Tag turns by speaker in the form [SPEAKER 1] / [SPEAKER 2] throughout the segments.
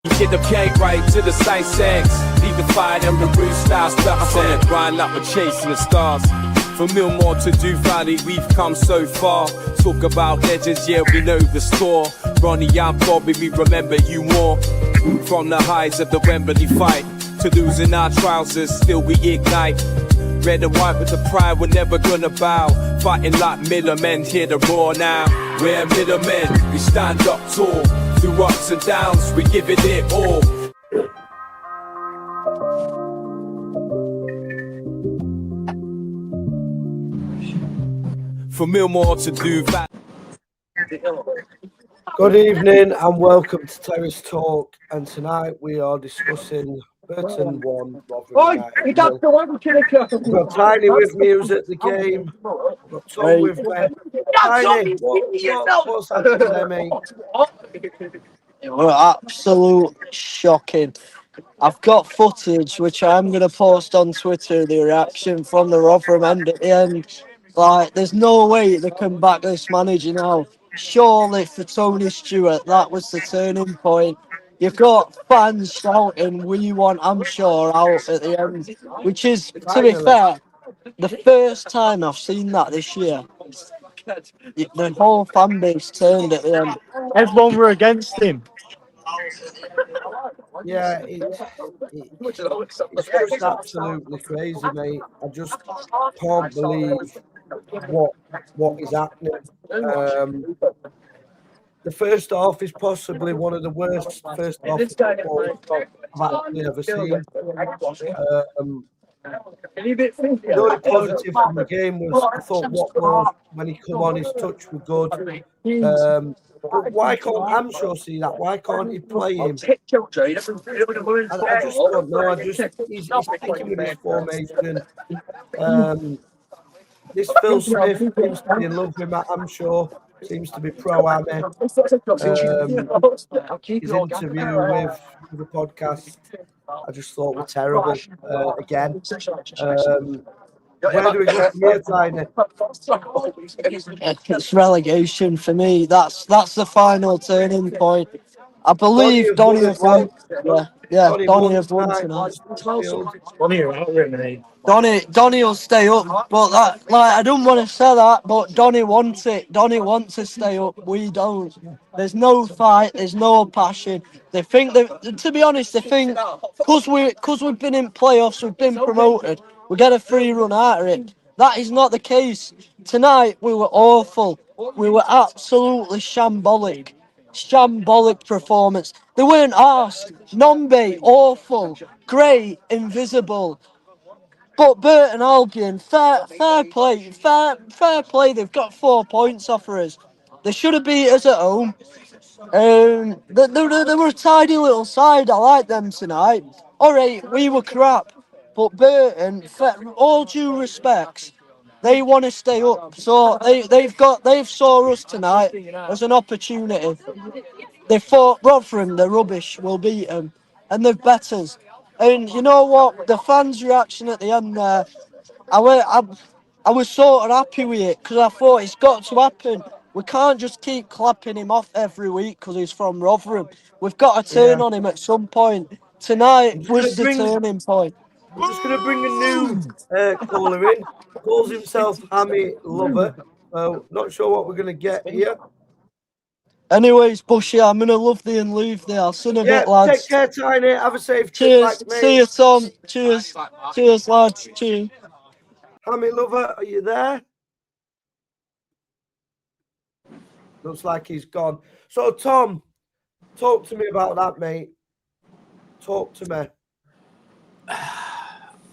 [SPEAKER 1] Get the cake right to the sight sex. Leave the fire and the root style stuff. On the grind like we're chasing the stars. From Millmore to Du Valley, we've come so far. Talk about legends, yeah, we know the score. Ronnie and Bobby, we remember you more. From the highs of the Wembley fight to losing our trousers, still we ignite. Red and white with the pride, we're never gonna bow. Fighting like middlemen, hear the roar now. We're middlemen, we stand up tall. Through ups and downs, we give it all. From Millmore to Du Valley.
[SPEAKER 2] Good evening and welcome to Terrace Talk. And tonight we are discussing Burton 1, Rotherham United. I've got Tiny with me who's at the game. I've got Tom with me. Tiny, what's happening there, mate?
[SPEAKER 3] It was absolute shocking. I've got footage which I'm going to post on Twitter, the reaction from the Rotherham end at the end. Like, there's no way they can back this manager now. Surely for Tony Stewart, that was the turning point. You've got fans shouting, "We want Amshaw out" at the end, which is, to be fair, the first time I've seen that this year. The whole fan base turned at the end. Everyone were against him.
[SPEAKER 2] Yeah, it's just absolutely crazy, mate. I just can't believe what is happening. The first half is possibly one of the worst first half of football I've actually ever seen. The only positive from the game was I thought Watmore, when he come on, his touch was good. But why can't Amshaw see that? Why can't he play him? I just don't know. He's sticking with his formation. This Phil Smith seems to be in love with Matt Amshaw. Seems to be pro-Ame. His interview with the podcast, I just thought were terrible again. Where do we go from here, Tiny?
[SPEAKER 3] It's relegation for me. That's the final turning point. I believe Donny have won. Donny have won tonight. Donny will stay up, but I don't want to say that, but Donny wants it. Donny wants to stay up. We don't. There's no fight. There's no passion. They think that, to be honest, they think because we've been in playoffs, we've been promoted, we get a free run out of it. That is not the case. Tonight we were awful. We were absolutely shambolic. Shambolic performance. They weren't asked. Nombe, awful. Great, invisible. But Burton Albion, fair play. They've got 4 points off of us. They should have beat us at home. They were a tidy little side. I like them tonight. All right, we were crap, but Burton, all due respects, they want to stay up. So they've saw us tonight as an opportunity. They thought Rotherham, they're rubbish, we'll beat them, and they've bet us. And you know what? The fans' reaction at the end there, I was sort of happy with it because I thought it's got to happen. We can't just keep clapping him off every week because he's from Rotherham. We've got to turn on him at some point. Tonight was the turning point.
[SPEAKER 2] I'm just going to bring a new caller in. Calls himself Hammy Lover. So not sure what we're going to get here.
[SPEAKER 3] Anyways, Bushy, I'm going to love thee and leave thee. I'll see you in a bit, lads.
[SPEAKER 2] Take care, Tiny. Have a safe
[SPEAKER 3] Cheers.
[SPEAKER 2] trip back, mate.
[SPEAKER 3] See you, Tom. Cheers. Cheers, lads. Cheers.
[SPEAKER 2] Hammy Lover, are you there? Looks like he's gone. So, Tom, talk to me about that, mate. Talk to me.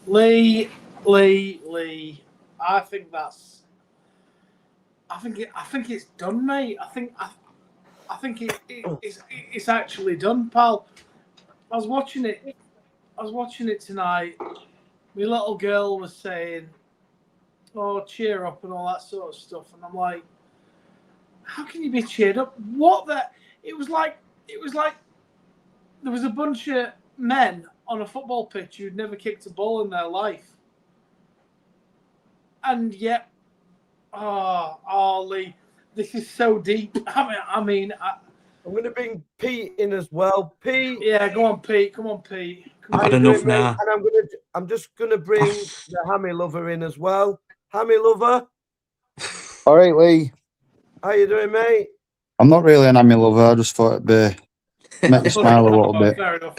[SPEAKER 4] Lee. I think it's done, mate. I think it's actually done, pal. I was watching it tonight. My little girl was saying, "Oh, cheer up" and all that sort of stuff, and I'm like, "How can you be cheered up? What the?" It was like there was a bunch of men on a football pitch who'd never kicked a ball in their life, and yet, Lee, this is so deep. I mean,
[SPEAKER 2] I'm going to bring Pete in as well. Pete.
[SPEAKER 4] Yeah, go on, Pete. Come on, Pete.
[SPEAKER 5] I've had enough now.
[SPEAKER 2] And I'm just going to bring the Hammy Lover in as well. Hammy Lover.
[SPEAKER 6] All right, Lee.
[SPEAKER 2] How you doing, mate?
[SPEAKER 6] I'm not really an Hammy lover. I just thought it'd make me smile a little bit.
[SPEAKER 4] Fair enough.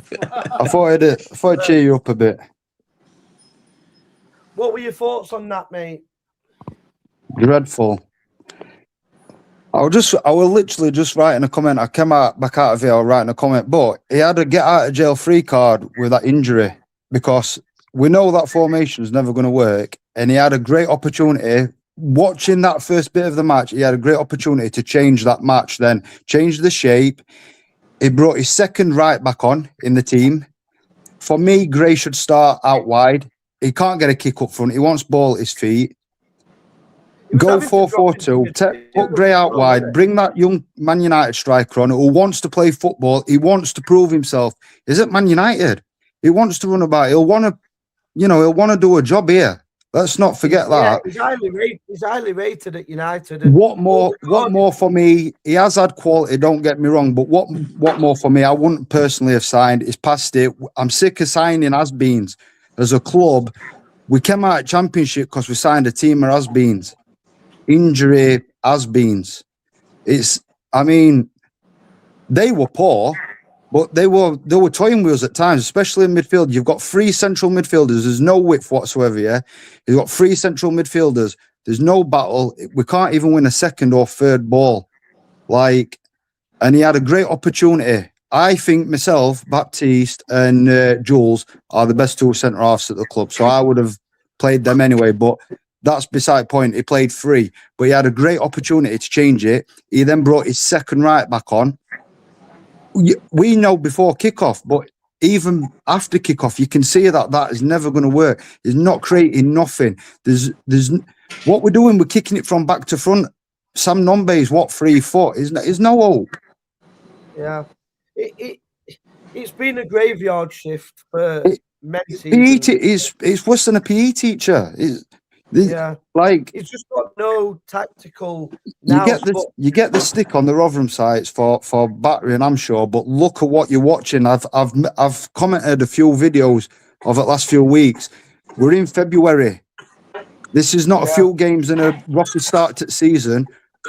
[SPEAKER 6] I thought it'd cheer you up a bit.
[SPEAKER 2] What were your thoughts on that, mate?
[SPEAKER 6] Dreadful. I was literally just writing a comment. I came back out of here writing a comment, but he had a get out of jail free card with that injury because we know that formation is never going to work, and he had a great opportunity. Watching that first bit of the match, he had a great opportunity to change that match, then change the shape. He brought his second right back on in the team. For me, Gray should start out wide. He can't get a kick up front. He wants ball at his feet. Go 4-4-2. Put Gray out wide. Bring that young Man United striker on who wants to play football. He wants to prove himself. He's at Man United. He wants to run about. He'll want to do a job here. Let's not forget that.
[SPEAKER 2] He's highly rated at United.
[SPEAKER 6] What more for me? He has had quality, don't get me wrong, but what more for me? I wouldn't personally have signed. It's past it. I'm sick of signing has-beens. As a club, we came out of Championship because we signed a team of has-beens. Injury has-beens. They were poor, but they were toying with us at times, especially in midfield. You've got 3 central midfielders. There's no width whatsoever, yeah? You've got 3 central midfielders. There's no battle. We can't even win a second or third ball. And he had a great opportunity. I think myself, Baptiste and Jules are the best 2 centre-halves at the club, so I would have played them anyway, but that's beside the point. He played 3, but he had a great opportunity to change it. He then brought his second right back on. We know before kickoff, but even after kickoff, you can see that is never going to work. He's not creating nothing. There's what we're doing. We're kicking it from back to front. Sam Nombe is 3 foot. There's no hope.
[SPEAKER 2] Yeah, it's been a graveyard shift for many seasons.
[SPEAKER 6] It's worse than a PE teacher.
[SPEAKER 2] He's just got no tactical.
[SPEAKER 6] You get the stick on the Rotherham sites for battering, I'm sure. But look at what you're watching. I've commented a few videos of the last few weeks. We're in February. This is not a few games and a rocky start to the season.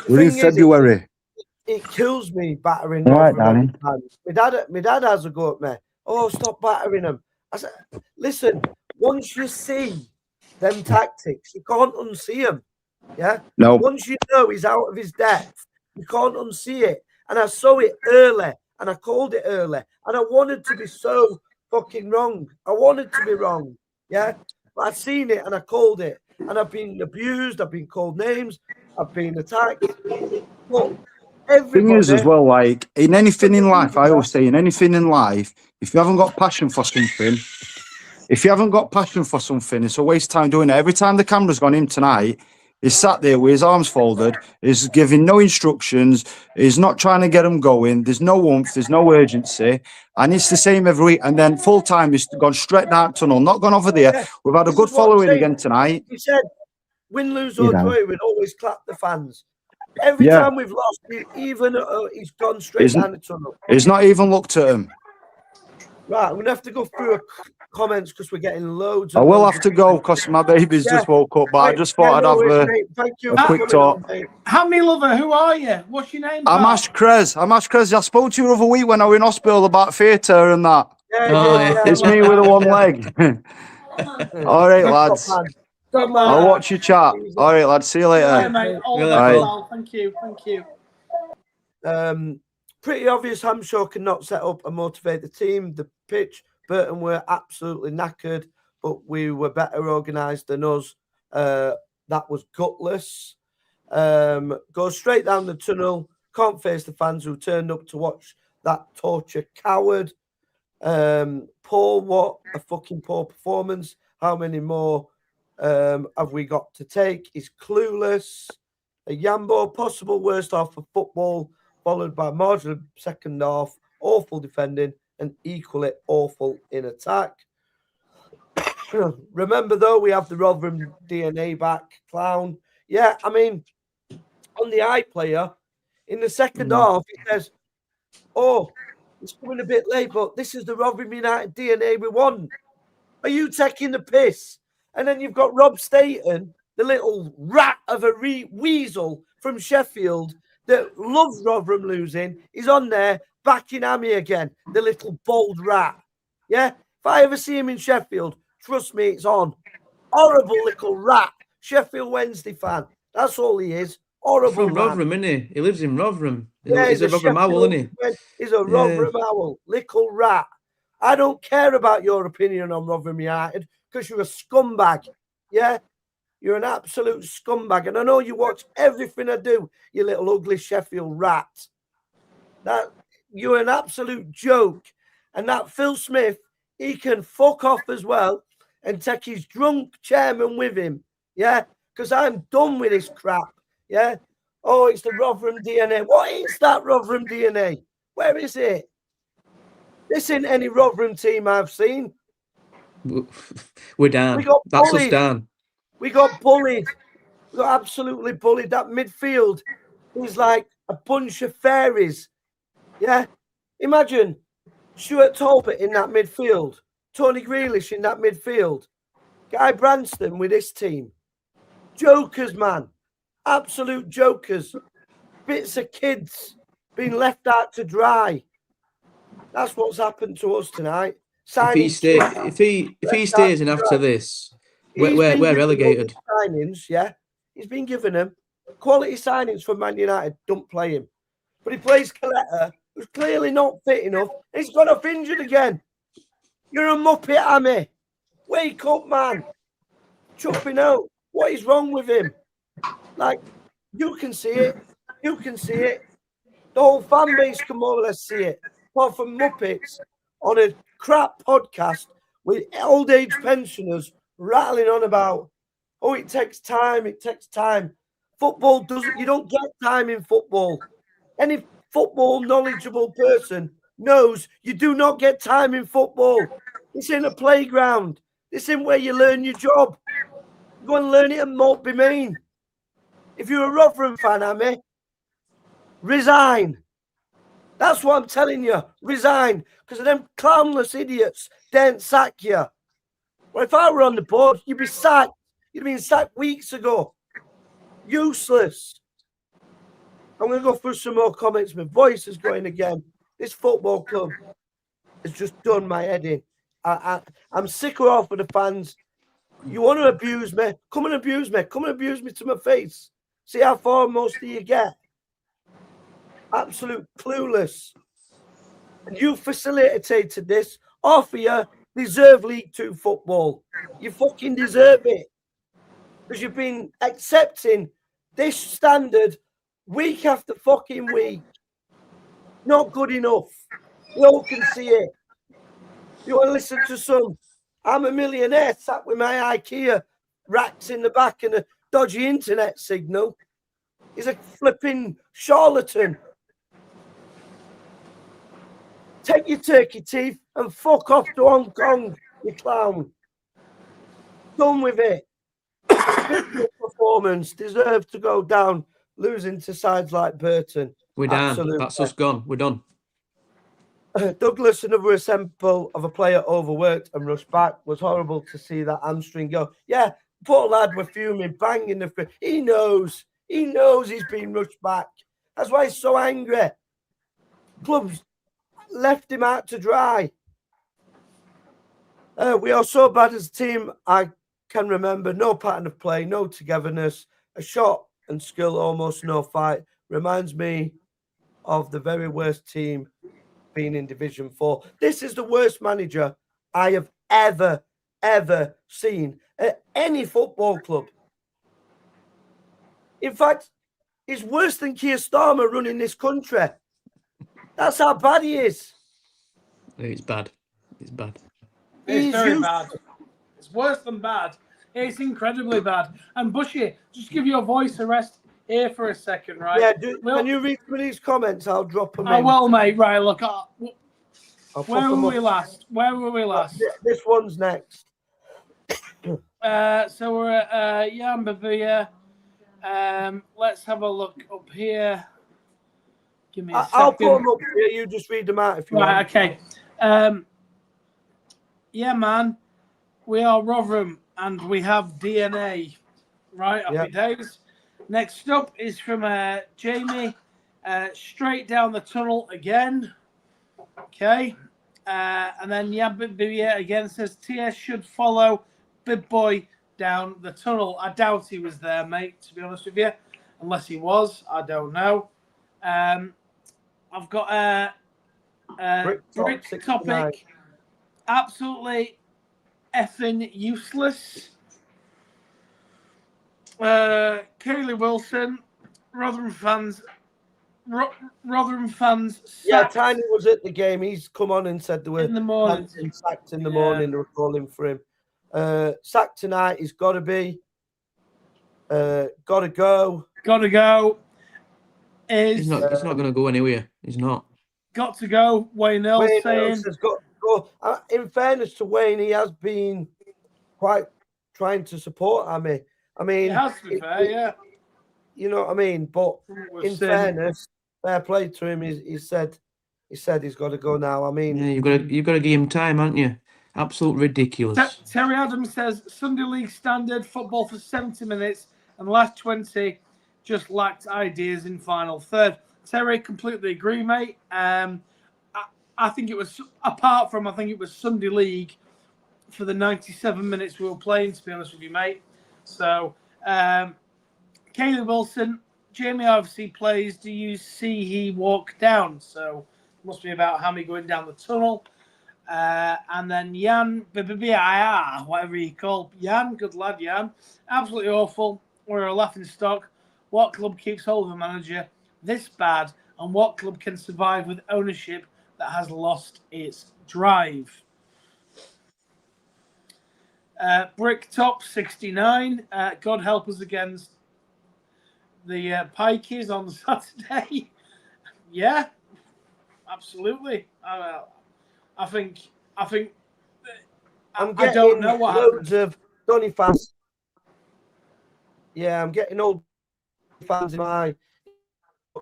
[SPEAKER 6] We're in February.
[SPEAKER 2] It kills me battering.
[SPEAKER 6] Right, darling.
[SPEAKER 2] My dad has a go at me. Oh, stop battering him. I said, listen. Once you see them tactics, you can't unsee them. Yeah.
[SPEAKER 6] No.
[SPEAKER 2] Once you know he's out of his depth, you can't unsee it. And I saw it early, and I called it early, and I wanted to be so fucking wrong. I wanted to be wrong. Yeah. But I've seen it, and I called it, and I've been abused. I've been called names. I've been attacked. But
[SPEAKER 6] thing is, as well, in anything in life, I always say, in anything in life, if you haven't got passion for something. If you haven't got passion for something, it's a waste of time doing it. Every time the camera's gone in tonight, he's sat there with his arms folded, he's giving no instructions, he's not trying to get them going, there's no warmth, there's no urgency, and it's the same every week. And then full time, he's gone straight down tunnel, not gone over there. We've had a good following again tonight.
[SPEAKER 2] He said, win, lose, or draw, we'd always clap the fans. Every time we've lost, he's gone straight down the tunnel.
[SPEAKER 6] He's not even looked at him.
[SPEAKER 2] Right, I'm going to have to go through comments because we're getting loads.
[SPEAKER 6] I will have to go because my baby's just woke up, but I just thought I'd have a quick talk.
[SPEAKER 4] Hammy Lover, who are you? What's your name?
[SPEAKER 6] I'm Ash Krez. I spoke to you the other week when I was in hospital about theatre and that. It's me with the one leg. All right, lads. I'll watch your chat. All right, lads. See you later.
[SPEAKER 4] Yeah, mate. All Thank you.
[SPEAKER 2] Pretty obvious Hampshire cannot set up and motivate the team. The pitch, Burton were absolutely knackered, but we were better organised than us. That was gutless. Go straight down the tunnel. Can't face the fans who turned up to watch that torture. Coward. What a fucking poor performance. How many more have we got to take? He's clueless. A Yambo, possible worst half of football, followed by marginal second half, awful defending, and equally awful in attack. Remember, though, we have the Rotherham DNA back, clown. Yeah, I mean, on the iPlayer, in the second half, it says, oh, it's coming a bit late, but this is the Rotherham United DNA we want. Are you taking the piss? And then you've got Rob Staten, the little rat of a weasel from Sheffield that loves Rotherham losing. He's on there backing Amy again, the little bold rat. Yeah? If I ever see him in Sheffield, trust me, it's on. Horrible little rat. Sheffield Wednesday fan. That's all he is. Horrible
[SPEAKER 5] From
[SPEAKER 2] man.
[SPEAKER 5] Rotherham, isn't he? He lives in Rotherham.
[SPEAKER 2] Yeah,
[SPEAKER 5] He's a Rotherham owl, isn't he?
[SPEAKER 2] He's a Rotherham owl. Little rat. I don't care about your opinion on Rotherham United because you're a scumbag. Yeah? You're an absolute scumbag. And I know you watch everything I do, you little ugly Sheffield rat. That you're an absolute joke. And that Phil Smith, he can fuck off as well and take his drunk chairman with him. Yeah? Because I'm done with this crap. Yeah? Oh, it's the Rotherham DNA. What is that Rotherham DNA? Where is it? This isn't any Rotherham team I've seen.
[SPEAKER 5] We're down.
[SPEAKER 2] We got
[SPEAKER 5] That's
[SPEAKER 2] bullied.
[SPEAKER 5] us down.
[SPEAKER 2] We got bullied. We got absolutely bullied. That midfield is like a bunch of fairies. Yeah? Imagine Stuart Talbot in that midfield. Tony Grealish in that midfield. Guy Branston with this team. Jokers, man. Absolute jokers. Bits of kids being left out to dry. That's what's happened to us tonight.
[SPEAKER 5] If he stays in after this, we're relegated.
[SPEAKER 2] Signings, yeah. He's been given them. Quality signings for Man United. Don't play him. But he plays Coletta, who's clearly not fit enough. He's got off injured again. You're a muppet, Amy. Wake up, man. Chopping out. What is wrong with him? Like, you can see it. You can see it. The whole fan base can more or less see it. Apart from muppets on a crap podcast with old age pensioners rattling on about, oh, it takes time. It takes time. Football doesn't, you don't get time in football. Any football knowledgeable person knows you do not get time in football. It's in a playground. This isn't where you learn your job. Go and learn it at Maltby Main. If you're a Rotherham fan, Amy, resign. That's what I'm telling you. Resign. Because of them clownless idiots daren't sack you. Well, if I were on the board, you'd be sacked. You'd have been sacked weeks ago. Useless. I'm going to go through some more comments. My voice is going again. This football club has just done my head in. I'm sick of off with the fans. You want to abuse me? Come and abuse me. Come and abuse me to my face. See how far most of you get. Absolute clueless. And you facilitated this. Half of you deserve League 2 football. You fucking deserve it. Because you've been accepting this standard week after fucking week. Not good enough. You all can see it. You want to listen to some I'm a millionaire sat with my IKEA racks in the back and a dodgy internet signal. He's a flipping charlatan. Take your turkey teeth and fuck off to Hong Kong, you clown. Done with it. Performance deserved to go down, losing to sides like Burton.
[SPEAKER 5] We're down. That's us gone. We're done.
[SPEAKER 2] Douglas, another example of a player overworked and rushed back. Was horrible to see that hamstring go. Yeah, poor lad, we're fuming, banging the. He knows he's been rushed back. That's why he's so angry. Clubs left him out to dry. We are so bad as a team. I can remember no pattern of play, no togetherness, a shot and skill, almost no fight. Reminds me of the very worst team being in Division 4. This is the worst manager I have ever seen at any football club. In fact, he's worse than Keir Starmer running this country. That's how bad he is.
[SPEAKER 5] It's bad. It's bad.
[SPEAKER 4] It's very bad. It's worse than bad. It's incredibly bad. And Bushy, just give your voice a rest here for a second, right?
[SPEAKER 2] Yeah, can you read some of these comments? I'll drop them in.
[SPEAKER 4] I will, mate. Right, look. Where were we last? This
[SPEAKER 2] one's next.
[SPEAKER 4] So we're at Yambavia. Let's have a look up here. Give me a
[SPEAKER 2] I'll
[SPEAKER 4] second.
[SPEAKER 2] put them up here. You just read them out if you
[SPEAKER 4] Right,
[SPEAKER 2] want.
[SPEAKER 4] okay. Yeah, man. We are Rotherham and we have DNA. Right, happy days. Next up is from Jamie. Straight down the tunnel again. Okay. And then Yabia again says TS should follow Big Boy down the tunnel. I doubt he was there, mate, to be honest with you. Unless he was, I don't know. I've got a brick topic. Absolutely effing useless. Kaylee Wilson, Rotherham fans. Rotherham fans.
[SPEAKER 2] Yeah, Tiny was at the game. He's come on and said they were
[SPEAKER 4] in the morning.
[SPEAKER 2] sacked in the morning. They were calling for him. Sacked tonight. He's got to be. Got to go.
[SPEAKER 4] Got to go.
[SPEAKER 5] He's not going to go anywhere. He's not.
[SPEAKER 4] Got to go. Wayne Earl saying.
[SPEAKER 2] Has got to go. In fairness to Wayne, he has been quite trying to support Amy. I mean,
[SPEAKER 4] It has to be fair, yeah.
[SPEAKER 2] You know what I mean? But in fairness, fair play to him. He said he's got to go now. I mean,
[SPEAKER 5] yeah, you've got to give him time, haven't you? Absolute ridiculous.
[SPEAKER 4] Terry Adams says Sunday League standard football for 70 minutes and the last 20 just lacked ideas in final third. Terry, completely agree, mate. I think it was I think it was Sunday League for the 97 minutes we were playing, to be honest with you, mate. So, Kaylee Wilson, Jamie obviously plays. Do you see he walk down? So, it must be about Hammy going down the tunnel. And then Jan, whatever he called. Jan, good lad, Jan. Absolutely awful. We're a laughing stock. What club keeps hold of a manager this bad? And what club can survive with ownership that has lost its drive? Bricktop 69. God help us against the Pikeys on Saturday. Yeah, absolutely. I think. I don't know what
[SPEAKER 2] loads
[SPEAKER 4] happened.
[SPEAKER 2] of Donny fans. Yeah, I'm getting old fans in my.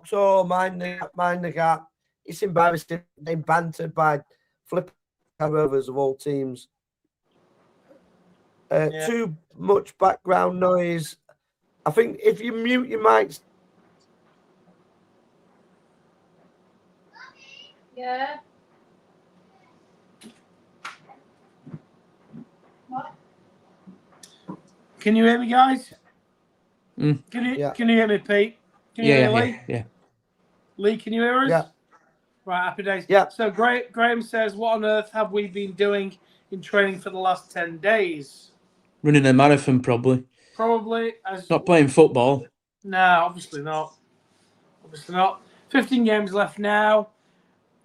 [SPEAKER 2] So mind the gap. It's embarrassing. They're bantered by flip rovers of all teams. Too much background noise. I think if you mute your mics.
[SPEAKER 7] Yeah. What?
[SPEAKER 4] Can you hear me, guys?
[SPEAKER 5] Mm.
[SPEAKER 4] Can you hear me, Pete? Can you hear Lee?
[SPEAKER 5] Yeah.
[SPEAKER 4] Lee, can you hear us?
[SPEAKER 2] Yeah.
[SPEAKER 4] Right, happy days.
[SPEAKER 2] Yeah.
[SPEAKER 4] So Graham says, what on earth have we been doing in training for the last 10 days?
[SPEAKER 5] Running a marathon, probably.
[SPEAKER 4] Probably.
[SPEAKER 5] Not playing football.
[SPEAKER 4] No, obviously not. 15 games left now.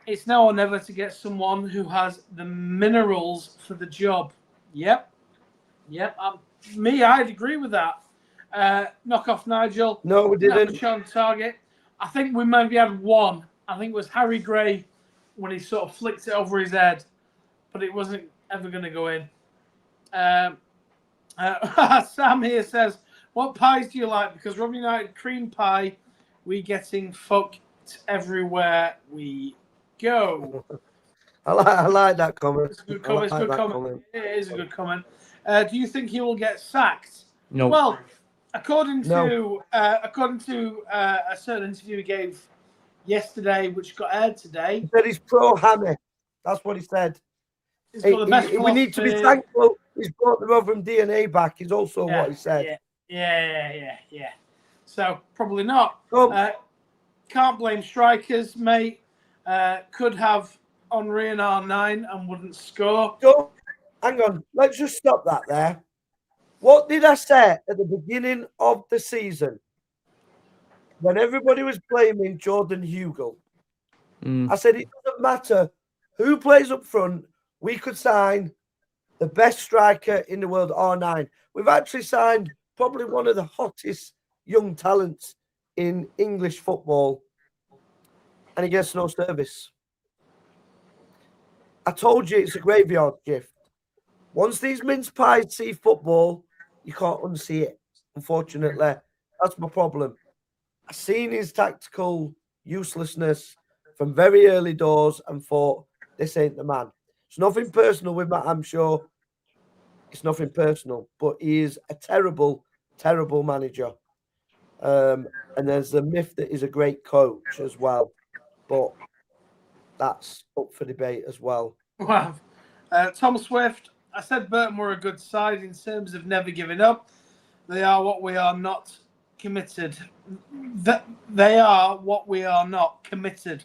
[SPEAKER 4] It's now or never to get someone who has the minerals for the job. Yep. I'd agree with that. Knock off Nigel.
[SPEAKER 2] No, we didn't.
[SPEAKER 4] On target. I think we maybe had one. I think it was Harry Gray when he sort of flicked it over his head, but it wasn't ever going to go in. Sam here says, what pies do you like? Because Rotherham United cream pie, we getting fucked everywhere we go.
[SPEAKER 2] I like that comment.
[SPEAKER 4] It's a good comment. It is a good comment. Do you think he will get sacked?
[SPEAKER 5] No.
[SPEAKER 4] Well, according to a certain interview he gave yesterday, which got aired today,
[SPEAKER 2] he said he's pro Hammy. That's what he said.
[SPEAKER 4] He's got the best
[SPEAKER 2] we need to be thankful. He's brought the Rotherham DNA back. Is also what he said.
[SPEAKER 4] Yeah. So probably not.
[SPEAKER 2] Oh.
[SPEAKER 4] Can't blame strikers, mate. Could have Henry in R9 and wouldn't score.
[SPEAKER 2] Hang on. Let's just stop that there. What did I say at the beginning of the season when everybody was blaming Jordan Hugel? I said it doesn't matter who plays up front. We could sign the best striker in the world, R9. We've actually signed probably one of the hottest young talents in English football, and he gets no service. I told you it's a graveyard shift. Once these mince pies see football, you can't unsee it. Unfortunately, that's my problem. I've seen his tactical uselessness from very early doors and thought, this ain't the man. It's nothing personal with Matt Hampshire. It's nothing personal, but he is a terrible, terrible manager. And there's the myth that he's a great coach as well, but that's up for debate as well.
[SPEAKER 4] Wow. Tom Swift, I said Burton were a good side in terms of never giving up. They are what we are not committed. They are what we are not committed.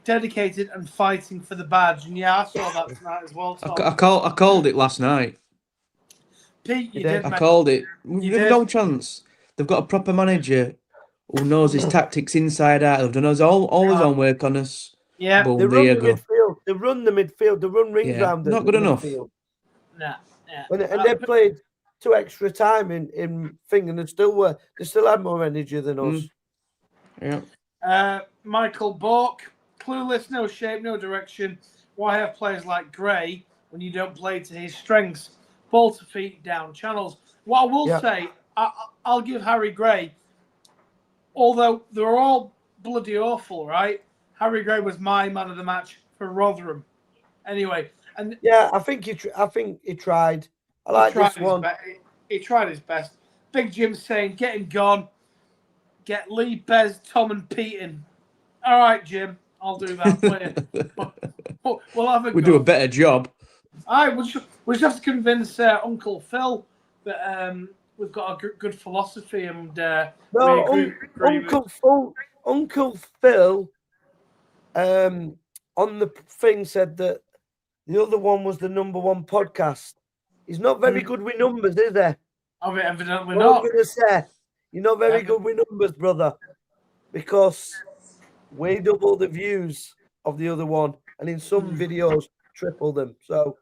[SPEAKER 4] Dedicated and fighting for the badge. And yeah, I saw that tonight as well, Tom.
[SPEAKER 5] I called it last night.
[SPEAKER 4] Pete, you
[SPEAKER 2] did.
[SPEAKER 4] did,
[SPEAKER 5] I
[SPEAKER 4] mate.
[SPEAKER 5] called it.
[SPEAKER 4] You
[SPEAKER 5] There's
[SPEAKER 4] did.
[SPEAKER 5] no chance. They've got a proper manager who knows his tactics inside out. They've done all his own work on us.
[SPEAKER 4] Yeah.
[SPEAKER 5] Boom,
[SPEAKER 2] They
[SPEAKER 5] there
[SPEAKER 2] run
[SPEAKER 5] you
[SPEAKER 2] the
[SPEAKER 5] go.
[SPEAKER 2] midfield. They run the midfield. They run rings
[SPEAKER 5] Yeah,
[SPEAKER 2] round
[SPEAKER 5] not
[SPEAKER 2] the
[SPEAKER 5] good enough.
[SPEAKER 2] midfield.
[SPEAKER 4] Nah, yeah.
[SPEAKER 2] And they played 2 extra time in thing, and they still had more energy than us.
[SPEAKER 5] Yeah.
[SPEAKER 4] Michael Bork, clueless, no shape, no direction. Why have players like Gray when you don't play to his strengths? Ball to feet, down channels. What I will say, I'll give Harry Gray, although they're all bloody awful, right? Harry Gray was my man of the match for Rotherham. Anyway, and
[SPEAKER 2] yeah, I think he tried. I like this one.
[SPEAKER 4] He tried his best. Big Jim saying, get him gone. Get Lee, Bez, Tom, and Pete in. All right, Jim, I'll do that for you. We'll have a
[SPEAKER 5] We
[SPEAKER 4] go.
[SPEAKER 5] do a better job.
[SPEAKER 4] All right, we just have to convince Uncle Phil that we've got a good philosophy and
[SPEAKER 2] No,
[SPEAKER 4] we agree
[SPEAKER 2] Uncle Phil, on the thing said that the other one was the #1 podcast. He's not very good with numbers, is he?
[SPEAKER 4] I mean, evidently
[SPEAKER 2] What
[SPEAKER 4] not.
[SPEAKER 2] I'm gonna say, you're not very good with numbers, brother, because we double the views of the other one, and in some videos triple them. So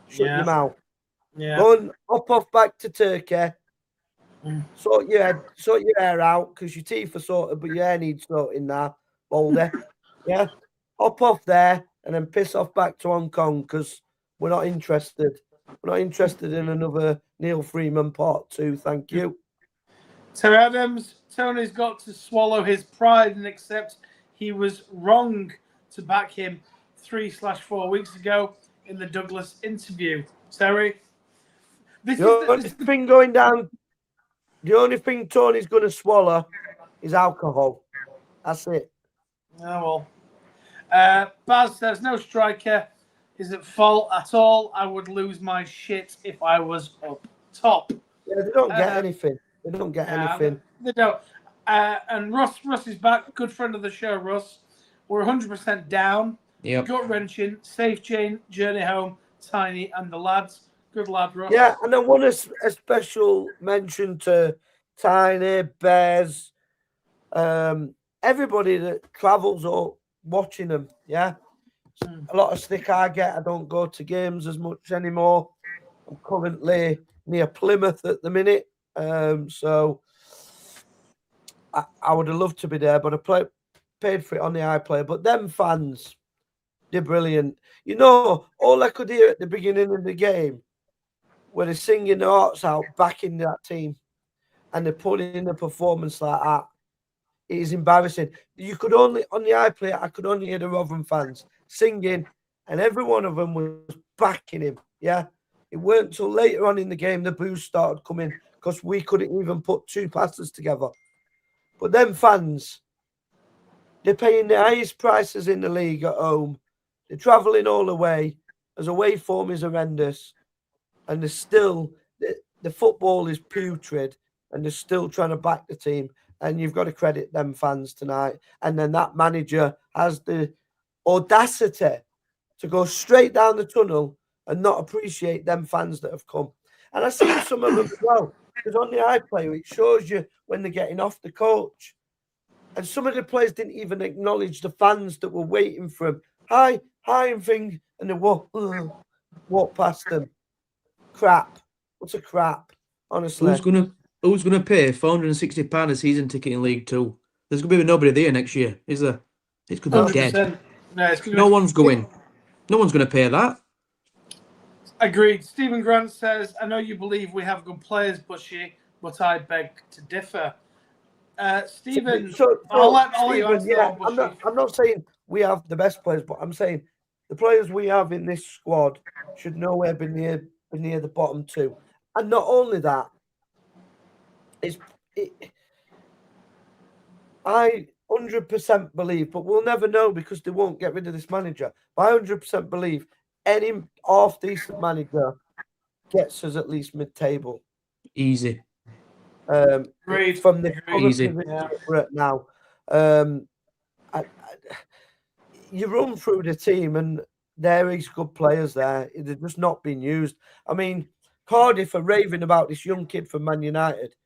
[SPEAKER 2] shut your mouth.
[SPEAKER 4] Yeah.
[SPEAKER 2] Go and hop off back to Turkey. Sort your hair out because your teeth are sorted, but your hair needs sorting now, Baldy. Yeah, hop off there and then piss off back to Hong Kong because we're not interested. We're not interested in another Neil Freeman part 2. Thank you.
[SPEAKER 4] Terry Adams, Tony's got to swallow his pride and accept he was wrong to back him 3/4 weeks ago in the Douglas interview. Terry,
[SPEAKER 2] The only thing Tony's going to swallow is alcohol. That's it.
[SPEAKER 4] Oh, well. Baz says, no striker is at fault at all. I would lose my shit if I was up top.
[SPEAKER 2] Yeah, they don't get anything. They don't get anything.
[SPEAKER 4] They don't. And Russ is back. Good friend of the show, Russ. We're 100% down.
[SPEAKER 5] Yep.
[SPEAKER 4] Gut-wrenching. Safe chain. Journey home. Tiny and the lads. Good lad, Russ.
[SPEAKER 2] Yeah, and I want a special mention to Tiny, Bears, everybody that travels or watching them. Yeah, a lot of stick I get. I don't go to games as much anymore. I'm currently near Plymouth at the minute, so I would have loved to be there, but I paid for it on the iPlayer. But them fans, they're brilliant. You know, all I could hear at the beginning of the game were they singing their hearts out, backing that team, and they're putting in a performance like that. It is embarrassing. You could only, on the iPlayer, I could only hear the Rotherham fans singing, and every one of them was backing him. Yeah. It weren't until later on in the game the boos started coming because we couldn't even put 2 passes together. But them fans, they're paying the highest prices in the league at home. They're travelling all the way. As away form is horrendous. And they're still, the football is putrid, and they're still trying to back the team. And you've got to credit them fans tonight. And then that manager has the audacity to go straight down the tunnel and not appreciate them fans that have come. And I've seen some of them as well. Because on the iPlayer, it shows you when they're getting off the coach. And some of the players didn't even acknowledge the fans that were waiting for them. Hi, and thing. And they walk past them. Crap. What's a crap? Honestly.
[SPEAKER 5] Who's gonna pay £460 a season ticket in League Two? There's gonna be nobody there next year, is there? It's gonna be dead. No one's going. No one's gonna pay that.
[SPEAKER 4] Agreed. Stephen Grant says, I know you believe we have good players, Bushy, but I beg to differ. Stephen,
[SPEAKER 2] So
[SPEAKER 4] I'll let you
[SPEAKER 2] Stephen,
[SPEAKER 4] answer
[SPEAKER 2] yeah,
[SPEAKER 4] that.
[SPEAKER 2] I'm not saying we have the best players, but I'm saying the players we have in this squad should nowhere be near the bottom two. And not only that, I 100% believe, but we'll never know because they won't get rid of this manager. But I 100% believe any half decent manager gets us at least mid-table.
[SPEAKER 5] Easy.
[SPEAKER 2] From the other
[SPEAKER 5] Easy.
[SPEAKER 2] position we're at now. You run through the team and there is good players there. They're just not being used. I mean, Cardiff are raving about this young kid from Man United.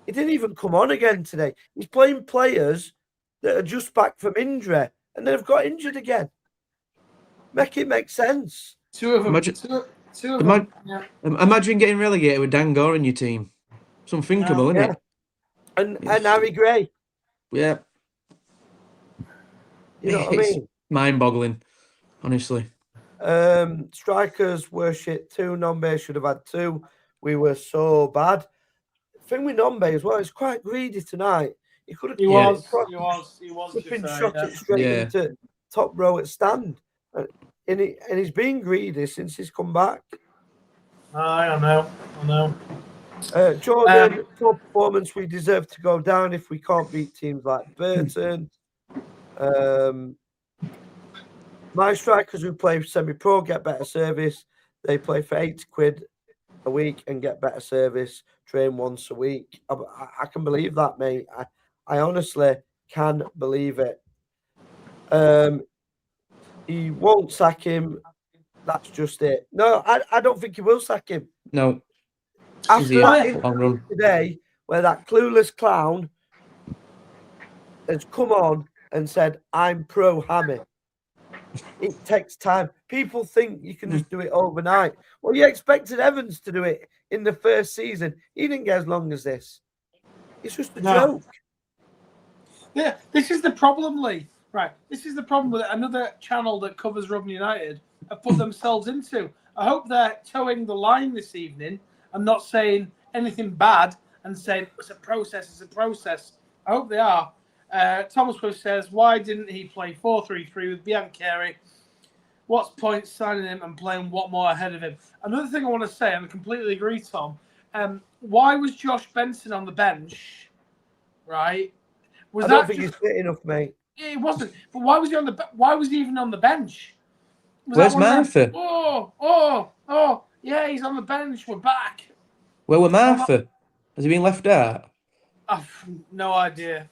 [SPEAKER 2] He didn't even come on again today. He's playing players that are just back from injury and they've got injured again. Make it make sense.
[SPEAKER 4] Two of them.
[SPEAKER 5] Imagine getting relegated with Dan Gore in your team. It's unthinkable, isn't it?
[SPEAKER 2] And Harry Gray.
[SPEAKER 5] Yeah.
[SPEAKER 2] You know what I mean?
[SPEAKER 5] Mind-boggling, honestly.
[SPEAKER 2] Strikers were shit too. Nombe should have had 2. We were so bad. The thing with Nombe as well, he's quite greedy tonight. He could have. He was been shot it straight into top row at stand, and he's been greedy since he's come back.
[SPEAKER 4] I know.
[SPEAKER 2] Jordan, poor performance. We deserve to go down if we can't beat teams like Burton. My strikers who play semi-pro get better service. They play for £80 a week and get better service. Train once a week. I can believe that, mate. I honestly can believe it. He won't sack him. That's just it. No, I don't think he will sack him.
[SPEAKER 5] No.
[SPEAKER 2] After that interview today, where that clueless clown has come on and said, I'm pro Hammy. It takes time. People think you can just do it overnight. Well, you expected Evans to do it in the first season. He didn't get as long as this. It's just a joke.
[SPEAKER 4] Yeah, this is the problem, Lee. Right, this is the problem with another channel that covers Rotherham United have put themselves into. I hope they're towing the line this evening and not saying anything bad and saying it's a process. I hope they are. Thomas Swift says, why didn't he play 4-3-3 with Biancheri? What's the point signing him and playing Watmore ahead of him? Another thing I want to say, and I completely agree, Tom, why was Josh Benson on the bench? Right?
[SPEAKER 2] I don't think he's fit enough, mate.
[SPEAKER 4] He wasn't. But why was he on the? Why was he even on the bench?
[SPEAKER 5] Where's Martha?
[SPEAKER 4] Yeah, he's on the bench. We're back.
[SPEAKER 5] Where were Martha? Has he been left out?
[SPEAKER 4] I've no idea,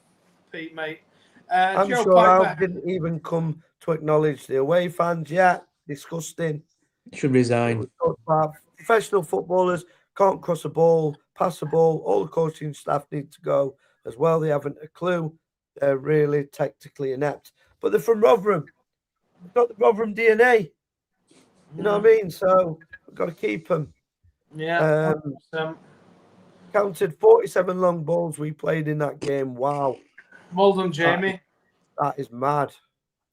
[SPEAKER 4] Pete, mate.
[SPEAKER 2] I'm
[SPEAKER 4] Joe
[SPEAKER 2] sure
[SPEAKER 4] Piper.
[SPEAKER 2] Al didn't even come to acknowledge the away fans yet. Disgusting.
[SPEAKER 5] Should resign.
[SPEAKER 2] Professional footballers can't cross a ball, pass a ball. All the coaching staff need to go as well. They haven't a clue. They're really tactically inept. But they're from Rotherham. They've got the Rotherham DNA. You know what I mean? So we've got to keep them.
[SPEAKER 4] Yeah.
[SPEAKER 2] Counted 47 long balls we played in that game. Wow.
[SPEAKER 4] Well done, Jamie.
[SPEAKER 2] That is mad.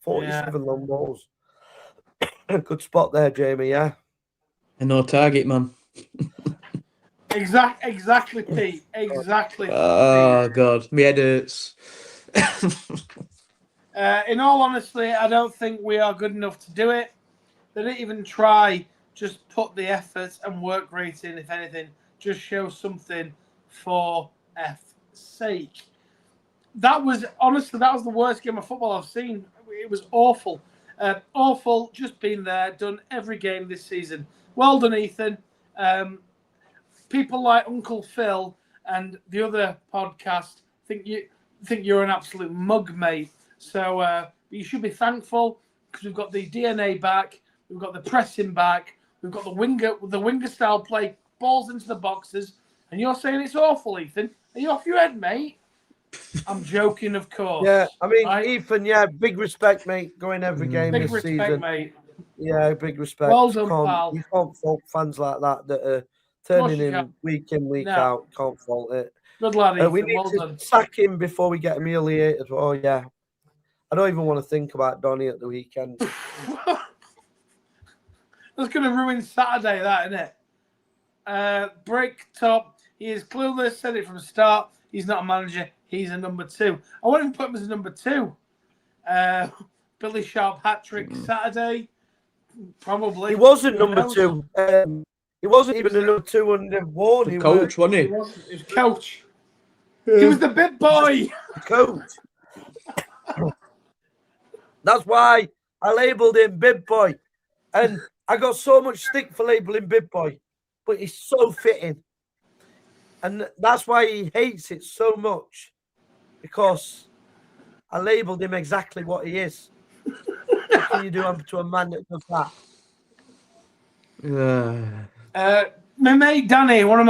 [SPEAKER 2] 47 long balls. Good spot there, Jamie, yeah?
[SPEAKER 5] And no target, man.
[SPEAKER 4] Exactly, Pete. Exactly.
[SPEAKER 5] Oh, God. My head hurts.
[SPEAKER 4] In all honesty, I don't think we are good enough to do it. They didn't even try. Just put the effort and work rate in, if anything. Just show something for F's sake. That was the worst game of football I've seen. It was awful. Awful. Just been there, done every game this season. Well done, Ethan. People like Uncle Phil and the other podcast think you're an absolute mug, mate. So you should be thankful because we've got the DNA back, we've got the pressing back, we've got the winger style play, balls into the boxes, and you're saying it's awful, Ethan. Are you off your head, mate? I'm joking, of course.
[SPEAKER 2] Yeah, I mean, right? Ethan, yeah, big respect, mate. Going every game
[SPEAKER 4] big
[SPEAKER 2] this
[SPEAKER 4] respect,
[SPEAKER 2] season.
[SPEAKER 4] Mate.
[SPEAKER 2] Yeah, big respect.
[SPEAKER 4] Well done, pal.
[SPEAKER 2] You can't fault fans like that are turning in, week out. Can't fault it.
[SPEAKER 4] Good lad, Ethan.
[SPEAKER 2] We need
[SPEAKER 4] to
[SPEAKER 2] sack him before we get humiliated. Oh, yeah. I don't even want to think about Donny at the weekend.
[SPEAKER 4] That's going to ruin Saturday, that, isn't it? Break top. He is clueless. Said it from the start. He's not a manager. he's a number 2. I wouldn't even put him as a number 2. Billy Sharp hat-trick Saturday, probably.
[SPEAKER 2] He wasn't
[SPEAKER 4] Who
[SPEAKER 2] number
[SPEAKER 4] knows?
[SPEAKER 2] 2. He wasn't even a number 2 under Ward. He
[SPEAKER 5] Coach, wasn't
[SPEAKER 4] He
[SPEAKER 5] he?
[SPEAKER 4] wasn't. He was coach. He was the big boy.
[SPEAKER 2] coach. That's why I labelled him Bib Boy. And I got so much stick for labelling Bib Boy. But he's so fitting. And that's why he hates it so much. Because I labelled him exactly what he is. What can you do to a man that does that?
[SPEAKER 4] My mate Danny, one of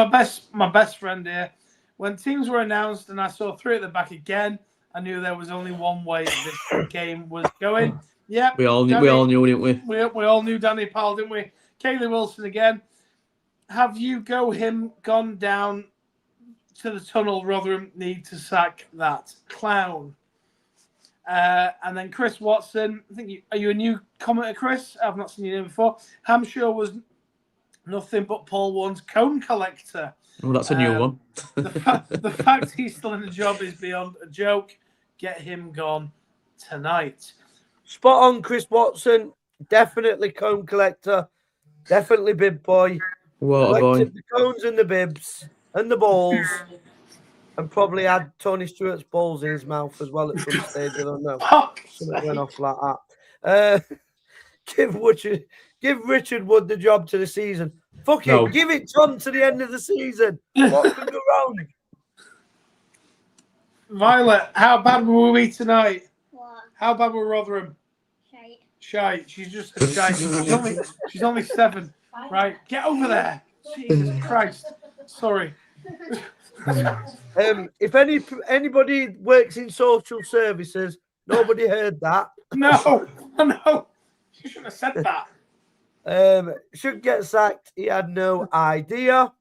[SPEAKER 4] my best friend here. When teams were announced and I saw 3 at the back again, I knew there was only one way this game was going. Yeah,
[SPEAKER 5] We all knew, didn't we?
[SPEAKER 4] We all knew Danny Powell, didn't we? Kaylee Wilson again. Have you gone down to the tunnel? Rotherham need to sack that clown. And then Chris Watson. I think are you a new commenter, Chris? I've not seen your name before. Hampshire was nothing but Paul Warren's cone collector.
[SPEAKER 5] Oh, that's a new one.
[SPEAKER 4] The fact he's still in the job is beyond a joke. Get him gone tonight.
[SPEAKER 2] Spot on, Chris Watson. Definitely cone collector. Definitely bib boy.
[SPEAKER 5] What a boy.
[SPEAKER 2] Collected the cones and the bibs and the balls. And probably had Tony Stewart's balls in his mouth as well at some stage. I don't know. Something went off like that. Give Richard Wood the job to the season. Fuck it. Give it Tom to the end of the season. What could go wrong?
[SPEAKER 4] Violet, how bad were we tonight?
[SPEAKER 7] What?
[SPEAKER 4] How bad were Rotherham? Shite. She's just a shite. She's only 7. Right. Get over there. Jesus Christ. Sorry.
[SPEAKER 2] If anybody works in social services, nobody heard that.
[SPEAKER 4] No. You shouldn't have said that.
[SPEAKER 2] Should get sacked. He had no idea.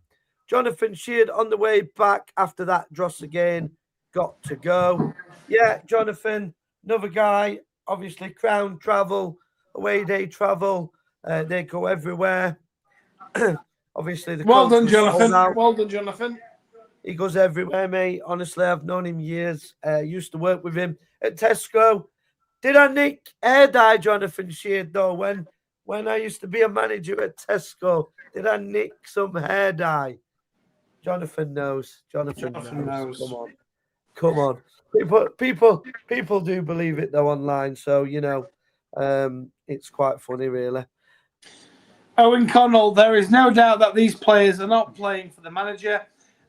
[SPEAKER 2] Jonathan Sheard on the way back after that dross again. Got to go. Yeah, Jonathan, another guy. Obviously, Crown travel, away day travel. They go everywhere. Obviously, the
[SPEAKER 4] well done, Jonathan. Well done, Jonathan.
[SPEAKER 2] He goes everywhere, mate. Honestly, I've known him years. Used to work with him at Tesco. Did I nick hair dye Jonathan Sheard though? When I used to be a manager at Tesco, did I nick some hair dye? Jonathan knows. Jonathan knows. Come on. People do believe it though online, so you know, it's quite funny, really.
[SPEAKER 4] Owen Connell, there is no doubt that these players are not playing for the manager,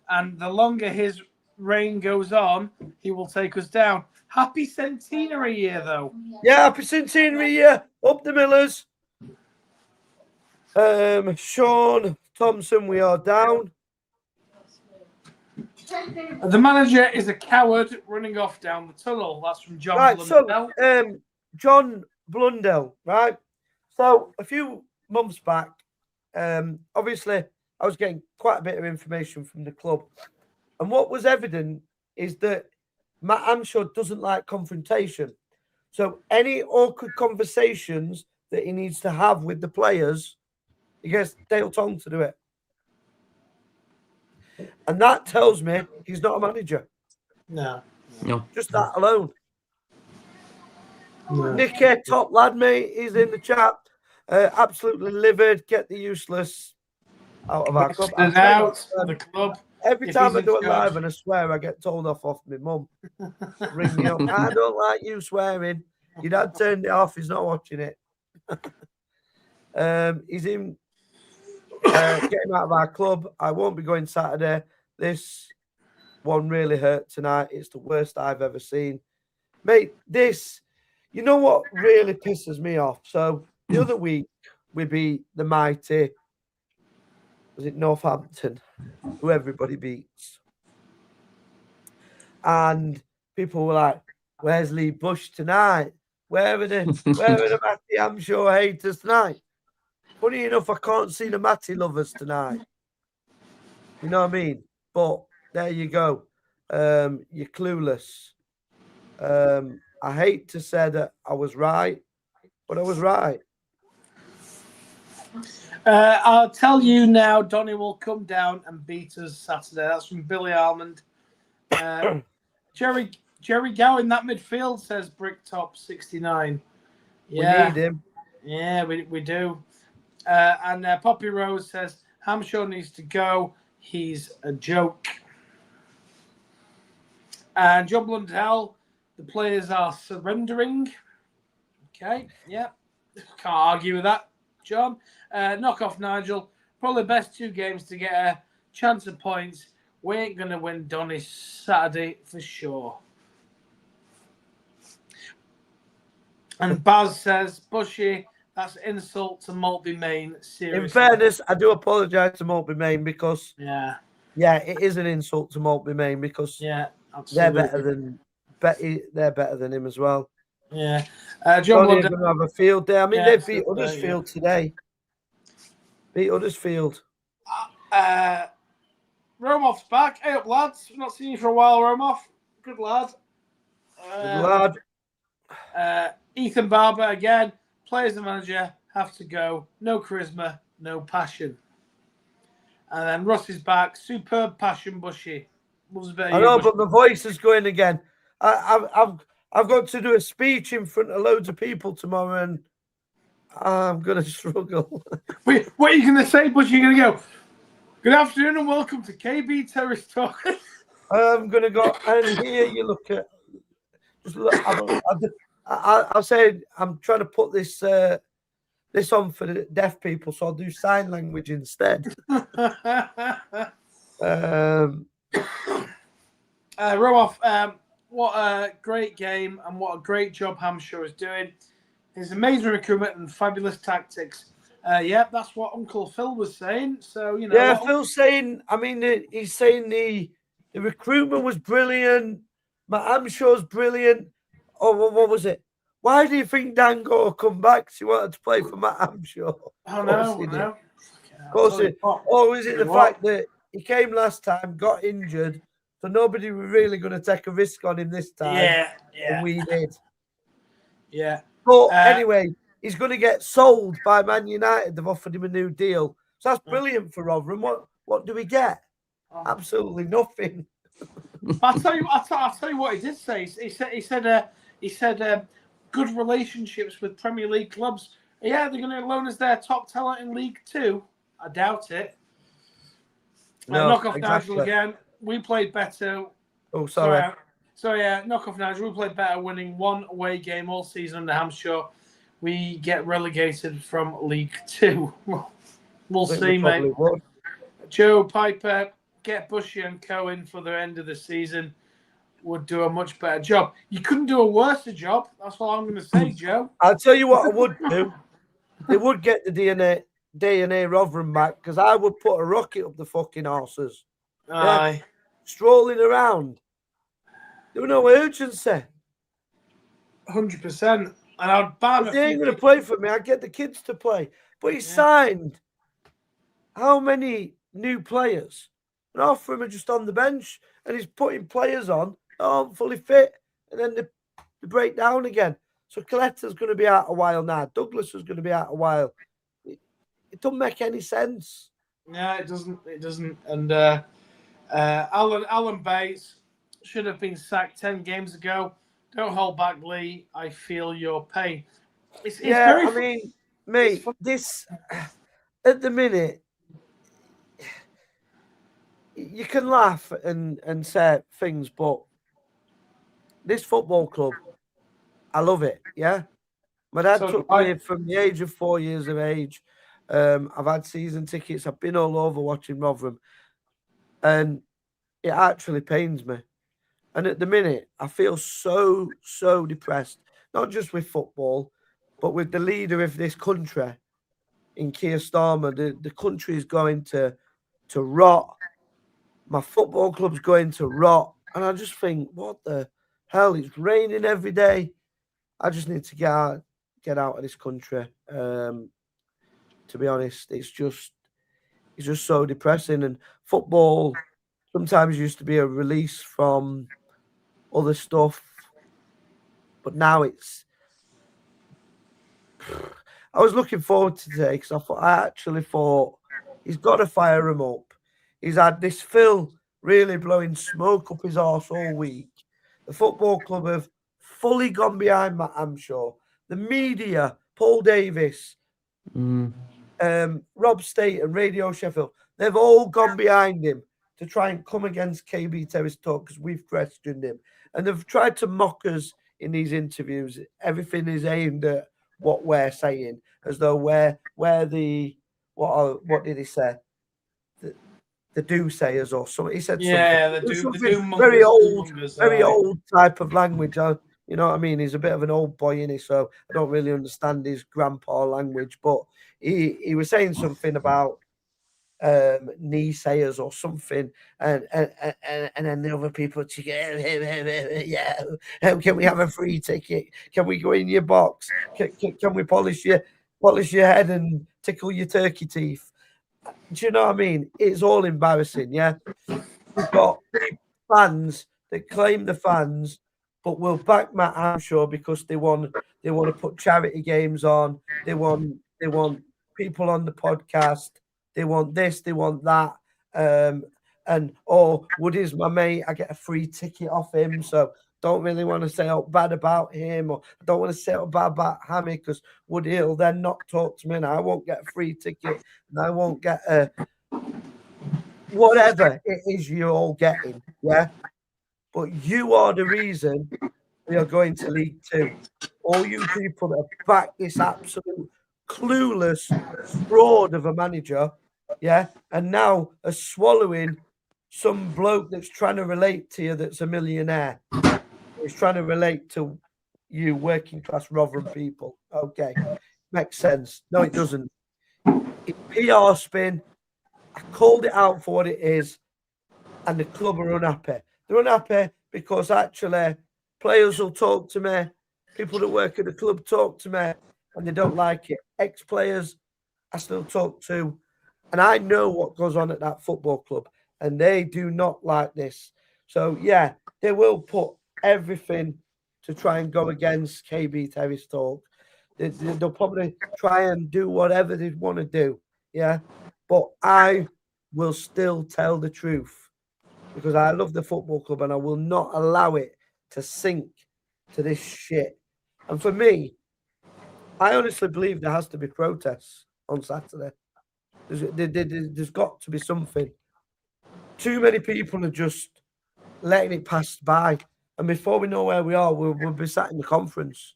[SPEAKER 4] and the longer his reign goes on, he will take us down. Happy centenary year, though.
[SPEAKER 2] Yeah, happy centenary year. Up the Millers. Sean Thompson, we are down.
[SPEAKER 4] The manager is a coward running off down the tunnel. That's from John Blundell.
[SPEAKER 2] So, John Blundell, right? So, a few months back, obviously, I was getting quite a bit of information from the club. And what was evident is that Matt Amshaw doesn't like confrontation. So, any awkward conversations that he needs to have with the players, he gets Dale Tong to do it. And that tells me he's not a manager.
[SPEAKER 4] No.
[SPEAKER 2] Just that alone.
[SPEAKER 4] No.
[SPEAKER 2] Nicky, top lad, mate, he's in the chat. Absolutely livid. Get the useless out of our club.
[SPEAKER 4] The club.
[SPEAKER 2] Every time I do it live and I swear, I get told off my mum. Ring me up. I don't like you swearing. Your dad turned it off. He's not watching it. He's in. Get him out of our club. I won't be going Saturday. This one really hurt tonight. It's the worst I've ever seen. Mate, this, you know what really pisses me off? So the other week, we beat the mighty, was it Northampton, who everybody beats. And people were like, where's Lee Bush tonight? Where are the Matty Amshaw haters tonight? Funny enough, I can't see the Matty lovers tonight. You know what I mean? But there you go. You're clueless. I hate to say that I was right, but I was right.
[SPEAKER 4] I'll tell you now, Donny will come down and beat us Saturday. That's from Billy Almond. Jerry Gow in that midfield, says Bricktop 69.
[SPEAKER 2] We need him.
[SPEAKER 4] Yeah, we do. And Poppy Rose says Hamshaw needs to go. He's a joke. And John Blundell, the players are surrendering. Okay, yeah. Can't argue with that, John. Knock off Nigel. Probably the best 2 games to get a chance of points. We ain't going to win Donny Saturday for sure. And Baz says, Bushy, that's insult to Maltby Main. Seriously.
[SPEAKER 2] In fairness, I do apologise to Maltby Main because
[SPEAKER 4] yeah,
[SPEAKER 2] it is an insult to Maltby Main because
[SPEAKER 4] absolutely.
[SPEAKER 2] they're better than him as well.
[SPEAKER 4] Yeah,
[SPEAKER 2] John going to have a field day. I mean, they beat Huddersfield today. Beat Huddersfield.
[SPEAKER 4] Romoff's back. Hey up, lads. Not seen you for a while, Romoff. Good lad.
[SPEAKER 2] Good lad.
[SPEAKER 4] Ethan Barber again. Players and manager have to go. No charisma, no passion. And then Russ is back. Superb passion, Bushy.
[SPEAKER 2] I know, but my voice is going again. I've got to do a speech in front of loads of people tomorrow, and I'm going to struggle.
[SPEAKER 4] Wait, what are you going to say, Bushy? You're going to go, good afternoon and welcome to KB Terrace Talk.
[SPEAKER 2] I'm going to go, and here you look at. Just look, I'll say I'm trying to put this on for the deaf people, so I'll do sign language instead.
[SPEAKER 4] Romoff, what a great game and what a great job Hamshaw is doing. His amazing recruitment and fabulous tactics. That's what Uncle Phil was saying. So, you know.
[SPEAKER 2] Yeah, Phil's saying, I mean, he's saying the recruitment was brilliant. Matt Hamshaw's brilliant. Oh, what was it? Why do you think Dango will come back? He wanted to play for Matt Hamshaw.
[SPEAKER 4] Oh, no.
[SPEAKER 2] Of course it. Or is it the fact that he came last time, got injured, so nobody was really going to take a risk on him this time?
[SPEAKER 4] Yeah.
[SPEAKER 2] And we did.
[SPEAKER 4] Yeah.
[SPEAKER 2] But anyway, he's going to get sold by Man United. They've offered him a new deal. So that's brilliant for Rotherham. What do we get? Absolutely nothing.
[SPEAKER 4] I'll tell you what he did say. He said good relationships with Premier League clubs. Yeah, they're going to loan us their top talent in League 2. I doubt it.
[SPEAKER 2] No,
[SPEAKER 4] knock off
[SPEAKER 2] exactly.
[SPEAKER 4] Nigel again. We played better.
[SPEAKER 2] Oh, sorry.
[SPEAKER 4] Knock off Nigel. We played better, winning 1 away game all season under Hamshaw. We get relegated from League 2. We'll see, mate.
[SPEAKER 2] Would.
[SPEAKER 4] Joe Piper, get Bushy and Cohen for the end of the season. Would do a much better job. You couldn't do a worse job. That's what I'm going to say, Joe.
[SPEAKER 2] I'll tell you what I would do. They would get the DNA Rotherham back because I would put a rocket up the fucking horses.
[SPEAKER 4] Aye.
[SPEAKER 2] Yeah, strolling around. There was no urgency.
[SPEAKER 4] 100%. And I'd ban.
[SPEAKER 2] If they ain't going to play for me, I'd get the kids to play. But he signed how many new players? And half of them are just on the bench, and he's putting players on that aren't fully fit, and then they break down again. So Coletta's going to be out a while now. Douglas is going to be out a while. It doesn't make any sense.
[SPEAKER 4] Yeah, it doesn't. It doesn't. And Alan Bates should have been sacked 10 games ago. Don't hold back, Lee. I feel your pain. It's very...
[SPEAKER 2] I mean, mate, this at the minute, you can laugh and say things, but this football club, I love it. Yeah, my dad took me from the age of 4 years of age. I've had season tickets. I've been all over watching Rotherham, and it actually pains me. And at the minute, I feel so depressed, not just with football, but with the leader of this country in Keir Starmer. The country is going to rot. My football club's going to rot. And I just think, what the hell? It's raining every day. I just need to get out of this country. To be honest, it's just so depressing. And football sometimes used to be a release from other stuff, but now it's. I was looking forward to today because I actually thought he's got to fire him up. He's had this Phil really blowing smoke up his arse all week. The football club have fully gone behind Matt Hamshaw. The media, Paul Davis, Rob State and Radio Sheffield, they've all gone behind him to try and come against KB Terrace Talk because we've questioned him. And they've tried to mock us in these interviews. Everything is aimed at what we're saying, as though we're the what did he say? The do-sayers or something. He said something very old type of language. You know what I mean? He's a bit of an old boy, innit? So I don't really understand his grandpa language, but he was saying something about knee-sayers or something, and then the other people yeah, can we have a free ticket? Can we go in your box? Can we polish your head and tickle your turkey teeth? Do you know what I mean? It's all embarrassing, yeah. We've got fans that claim the fans, but will back Matt Hamshaw because they want to put charity games on. They want people on the podcast. They want this, they want that. And Woody's my mate. I get a free ticket off him, so don't really want to say bad about him, or I don't want to say bad about Hammy because Woody will then not talk to me, and I won't get a free ticket, and I won't get a whatever it is you're all getting, yeah. But you are the reason we are going to League Two. All you people that have backed this absolute clueless fraud of a manager, yeah, and now are swallowing some bloke that's trying to relate to you that's a millionaire. He's trying to relate to you working class Rotherham people. Okay, makes sense. No, it doesn't. It's PR spin. I called it out for what it is, and the club are unhappy. They're unhappy because actually players will talk to me, people that work at the club talk to me, and they don't like it. Ex-players I still talk to, and I know what goes on at that football club, and they do not like this. So, yeah, they will put everything to try and go against KB Terrace Talk. They'll probably try and do whatever they want to do, yeah? But I will still tell the truth because I love the football club and I will not allow it to sink to this shit. And for me, I honestly believe there has to be protests on Saturday. There's got to be something. Too many people are just letting it pass by. And before we know where we are, we'll be sat in the conference.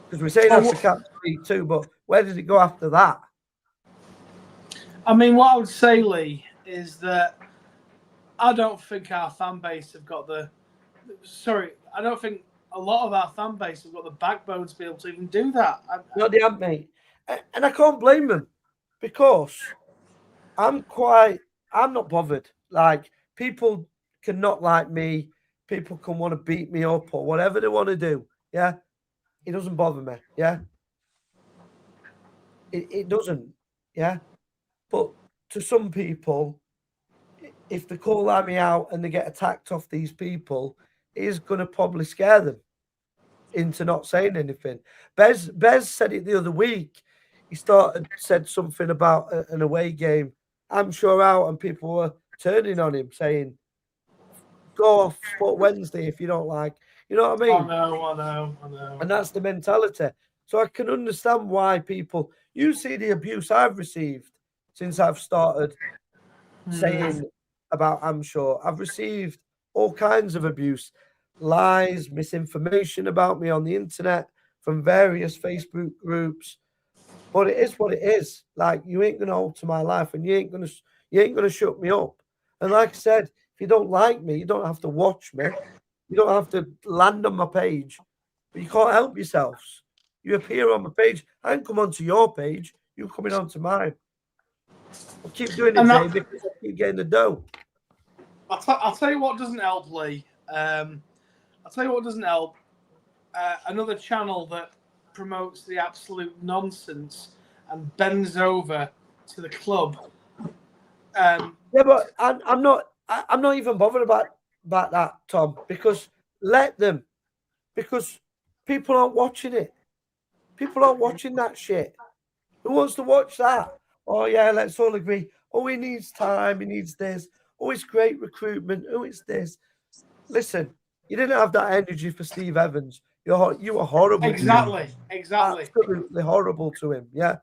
[SPEAKER 2] Because we're saying that's the Cap League too, but where does it go after that?
[SPEAKER 4] I mean, what I would say, Lee, is that I don't think our fan base have got the... Sorry, I don't think a lot of our fan base have got the backbone to be able to even do that.
[SPEAKER 2] No, they haven't, mate. And I can't blame them because I'm not bothered. Like, people can not like me. People can want to beat me up or whatever they want to do. Yeah. It doesn't bother me. Yeah. It doesn't. Yeah. But to some people, if they call me out and they get attacked off these people, it is going to probably scare them into not saying anything. Bez said it the other week. He said something about an away game. I'm sure out, and people were turning on him, saying, "Go off Sport Wednesday if you don't like." You know what I mean?
[SPEAKER 4] I know.
[SPEAKER 2] And that's the mentality. So I can understand why people. You see the abuse I've received since I've started saying about Hamshaw. I've received all kinds of abuse, lies, misinformation about me on the internet from various Facebook groups. But it is what it is. Like, you ain't gonna alter my life, and you ain't gonna shut me up. And like I said, if you don't like me, you don't have to watch me. You don't have to land on my page. But you can't help yourselves. You appear on my page. I didn't come onto your page. You're coming onto mine. I'll keep doing it, Jay, because I keep getting the dough.
[SPEAKER 4] I'll tell you what doesn't help, Lee. I'll tell you what doesn't help. Another channel that promotes the absolute nonsense and bends over to the club.
[SPEAKER 2] Yeah, but I'm not even bothered about that, Tom, because let them. Because people aren't watching it. People aren't watching that shit. Who wants to watch that? Oh, yeah, let's all agree. Oh, he needs time. He needs this. Oh, it's great recruitment. Oh, it's this. listen, you didn't have that energy for Steve Evans. You were horrible.
[SPEAKER 4] Exactly.
[SPEAKER 2] Absolutely horrible to him. Yeah.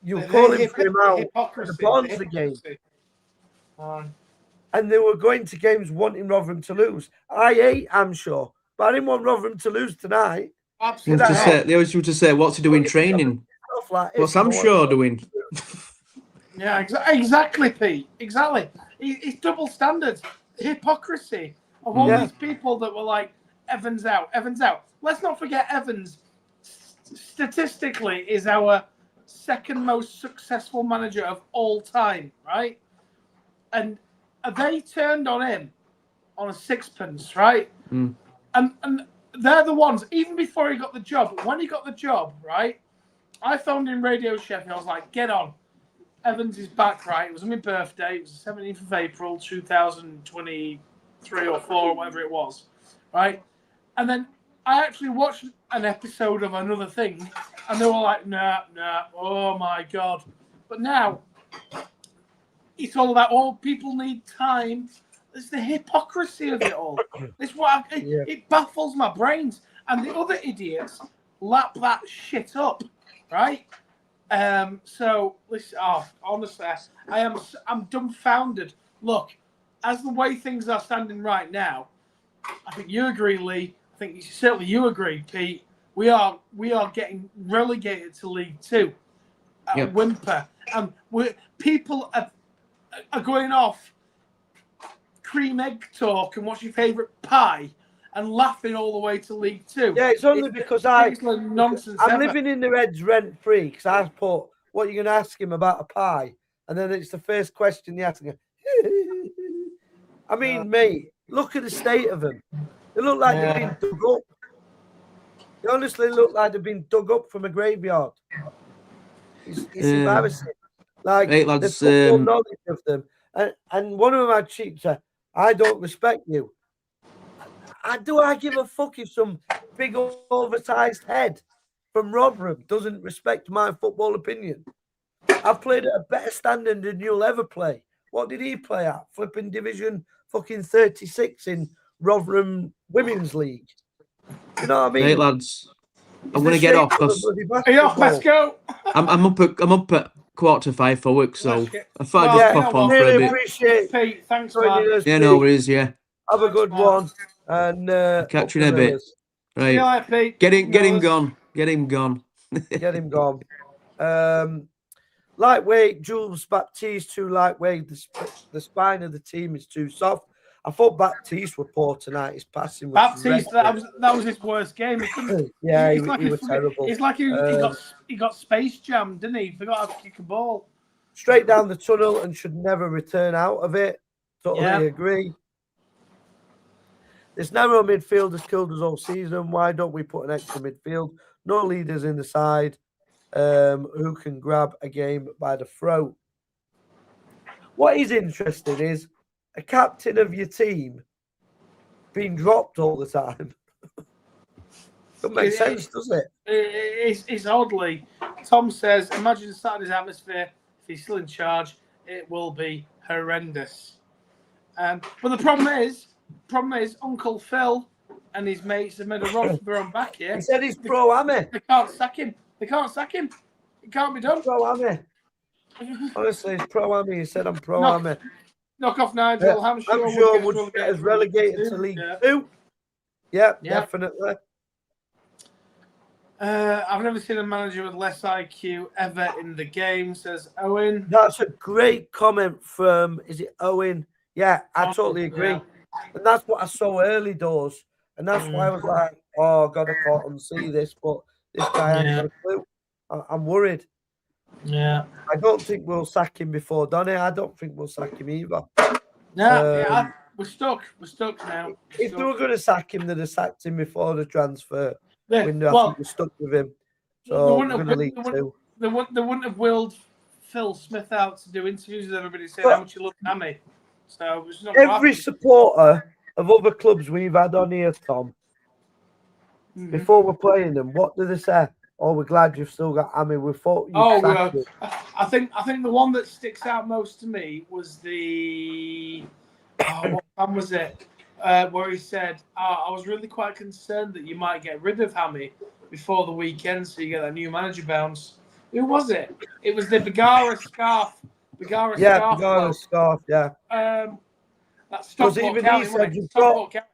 [SPEAKER 2] You
[SPEAKER 4] The
[SPEAKER 2] call him for him out at
[SPEAKER 4] hypocrisy.
[SPEAKER 2] the Barnsley game. And they were going to games wanting Rotherham to lose. I hate Amshaw, but I didn't want Rotherham to lose tonight.
[SPEAKER 4] Absolutely.
[SPEAKER 5] They always used to say, "What's he doing training? What's Sam Shaw doing?"
[SPEAKER 4] Yeah, exactly, Pete. Exactly. It's double standards, hypocrisy of all these people that were like, Evans out, Evans out. Let's not forget Evans, statistically, is our second most successful manager of all time, right? And they turned on him on a sixpence, right?
[SPEAKER 5] Mm.
[SPEAKER 4] And they're the ones, even before he got the job, when he got the job, right? I phoned in Radio Sheffield. I was like, get on. Evans is back, right? It was on my birthday. It was the 17th of April, 2023 or 4, or whatever it was, right? And then I actually watched an episode of another thing, and they were like, nah, oh my God. But now, it's all about, people need time. It's the hypocrisy of it all. It baffles my brains. And the other idiots lap that shit up, right? So listen, honestly, I'm dumbfounded. Look, as the way things are standing right now, I think you agree, Lee. I think certainly you agree, Pete. We are getting relegated to League Two at a whimper, and people are going off cream egg talk and what's your favourite pie and laughing all the way to League Two.
[SPEAKER 2] Yeah, it's only because I'm
[SPEAKER 4] ever.
[SPEAKER 2] living in the Reds rent free because I put what you're going to ask him about a pie, and then it's the first question you ask him. I mean, mate, look at the state of them. They look like they've been dug up. They honestly look like they've been dug up from a graveyard. It's embarrassing. Like,
[SPEAKER 5] hey, lads,
[SPEAKER 2] there's football knowledge of them. And one of them had cheap said, I don't respect you. Do I give a fuck if some big oversized head from Rotherham doesn't respect my football opinion? I've played at a better standard than you'll ever play. What did he play at? Flipping Division fucking 36 in Rotherham Women's League. You know what I mean?
[SPEAKER 5] Hey, lads, I'm going to get off because
[SPEAKER 4] let's go.
[SPEAKER 5] I'm up at 4:45 for work, so I thought I'd just pop on for a bit.
[SPEAKER 2] Appreciate
[SPEAKER 4] Pete, thanks, man.
[SPEAKER 5] Yeah, no worries. Yeah.
[SPEAKER 2] Have a good one, and
[SPEAKER 5] catch you in a bit. Right.
[SPEAKER 4] Later, Pete.
[SPEAKER 5] Get him gone. Get him gone.
[SPEAKER 2] Get him gone. Lightweight, Jules Baptiste, too lightweight. The spine of the team is too soft. I thought Baptiste were poor tonight. His passing was
[SPEAKER 4] Baptiste, that was his worst game. He
[SPEAKER 2] was terrible.
[SPEAKER 4] It's like he got space jammed, didn't he? He forgot how to kick a ball.
[SPEAKER 2] Straight down the tunnel and should never return out of it. Totally agree. This narrow midfield has killed us all season. Why don't we put an extra midfield? No leaders in the side who can grab a game by the throat. What is interesting is a captain of your team being dropped all the time. Doesn't make sense, does it?
[SPEAKER 4] It's oddly. Tom says, imagine Saturday's atmosphere. If he's still in charge, it will be horrendous. But the problem is Uncle Phil and his mates have made a run for their own back here.
[SPEAKER 2] He said he's pro-Amy.
[SPEAKER 4] They can't sack him. It can't be done.
[SPEAKER 2] Pro-Amy. Honestly, it's pro-Amy. He said I'm pro-Amy.
[SPEAKER 4] Knock off Nigel.
[SPEAKER 2] I'm sure would get us relegated to League Two. Yeah, definitely.
[SPEAKER 4] I've never seen a manager with less IQ ever in the game, says Owen.
[SPEAKER 2] That's a great comment from, is it Owen? Yeah, I totally agree. Yeah. And that's what I saw early doors. And that's why I was like, oh, God, I can't unsee this. But this guy ain't got a clue. I'm worried.
[SPEAKER 4] Yeah.
[SPEAKER 2] I don't think we'll sack him before Donny. I don't think we'll sack him either.
[SPEAKER 4] No, we're stuck. We're stuck now.
[SPEAKER 2] If they were going to sack him, they'd have sacked him before the transfer window. I think we're stuck with him. So we're going to League Two.
[SPEAKER 4] They wouldn't have willed Phil Smith out to do interviews with everybody saying how much you love Amy. So it's not
[SPEAKER 2] every supporter of other clubs we've had on here, Tom, before we're playing them, what do they say? Oh, we're glad you've still got Amy. We thought you
[SPEAKER 4] I think the one that sticks out most to me was the what fan was it? where he said, I was really quite concerned that you might get rid of Hammy before the weekend so you get that new manager bounce. Who was it? It was the Bagara scarf
[SPEAKER 2] Yeah, Pagano
[SPEAKER 4] bloke.
[SPEAKER 2] scarf. Yeah,
[SPEAKER 4] That
[SPEAKER 2] because
[SPEAKER 4] Stockport
[SPEAKER 2] even he
[SPEAKER 4] County, wasn't
[SPEAKER 2] said
[SPEAKER 4] it?
[SPEAKER 2] you've got.
[SPEAKER 4] Stockport County.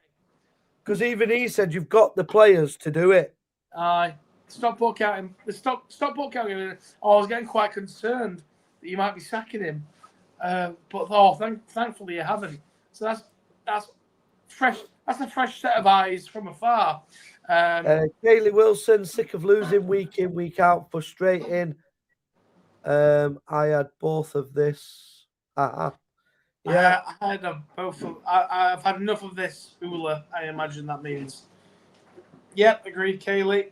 [SPEAKER 2] Because even he said you've got the players to do it.
[SPEAKER 4] Aye. Stockport County. Stockport County. I was getting quite concerned that you might be sacking him. But thankfully you haven't. So that's fresh. That's a fresh set of eyes from afar.
[SPEAKER 2] Kaylee Wilson, sick of losing week in, week out, frustrating. I had both of this. Yeah.
[SPEAKER 4] I had both of. I've had enough of this hula. I imagine that means. Yep, agreed, Kaylee.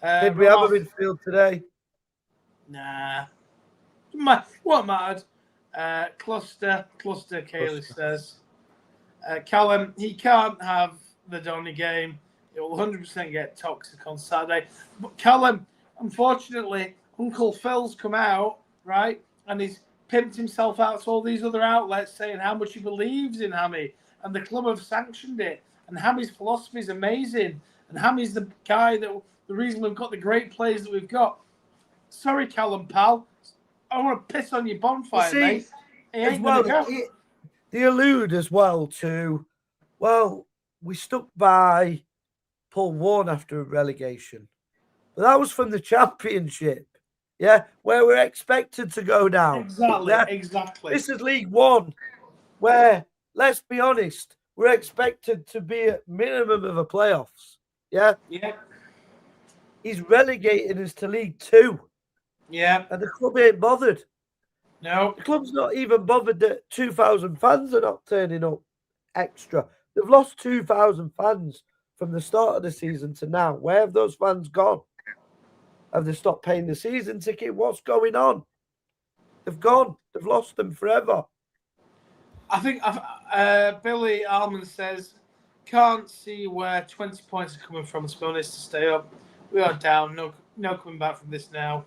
[SPEAKER 2] Did we have a midfield today?
[SPEAKER 4] Nah. What mattered? Cluster, Kaylee says. Callum, he can't have the Donny game. It will 100% get toxic on Saturday. But Callum, unfortunately, Uncle Phil's come out, right? And he's pimped himself out to all these other outlets saying how much he believes in Hammy. And the club have sanctioned it. And Hammy's philosophy is amazing. And Hammy's the guy the reason we've got the great players that we've got. Sorry, Callum, pal. I want to piss on your bonfire, mate. He ain't gonna go.
[SPEAKER 2] They allude as well to, well, we stuck by Paul Warne after a relegation. But that was from the Championship, yeah, where we're expected to go down.
[SPEAKER 4] Exactly.
[SPEAKER 2] This is League One, where, let's be honest, we're expected to be at minimum of a playoffs, yeah?
[SPEAKER 4] Yeah.
[SPEAKER 2] He's relegated us to League Two.
[SPEAKER 4] Yeah.
[SPEAKER 2] And the club ain't bothered.
[SPEAKER 4] No.
[SPEAKER 2] The club's not even bothered that 2,000 fans are not turning up extra. They've lost 2,000 fans from the start of the season to now. Where have those fans gone? Have they stopped paying the season ticket? What's going on? They've gone. They've lost them forever.
[SPEAKER 4] I think Billy Almond says, can't see where 20 points are coming from. Spillness to stay up. We are down. No coming back from this now.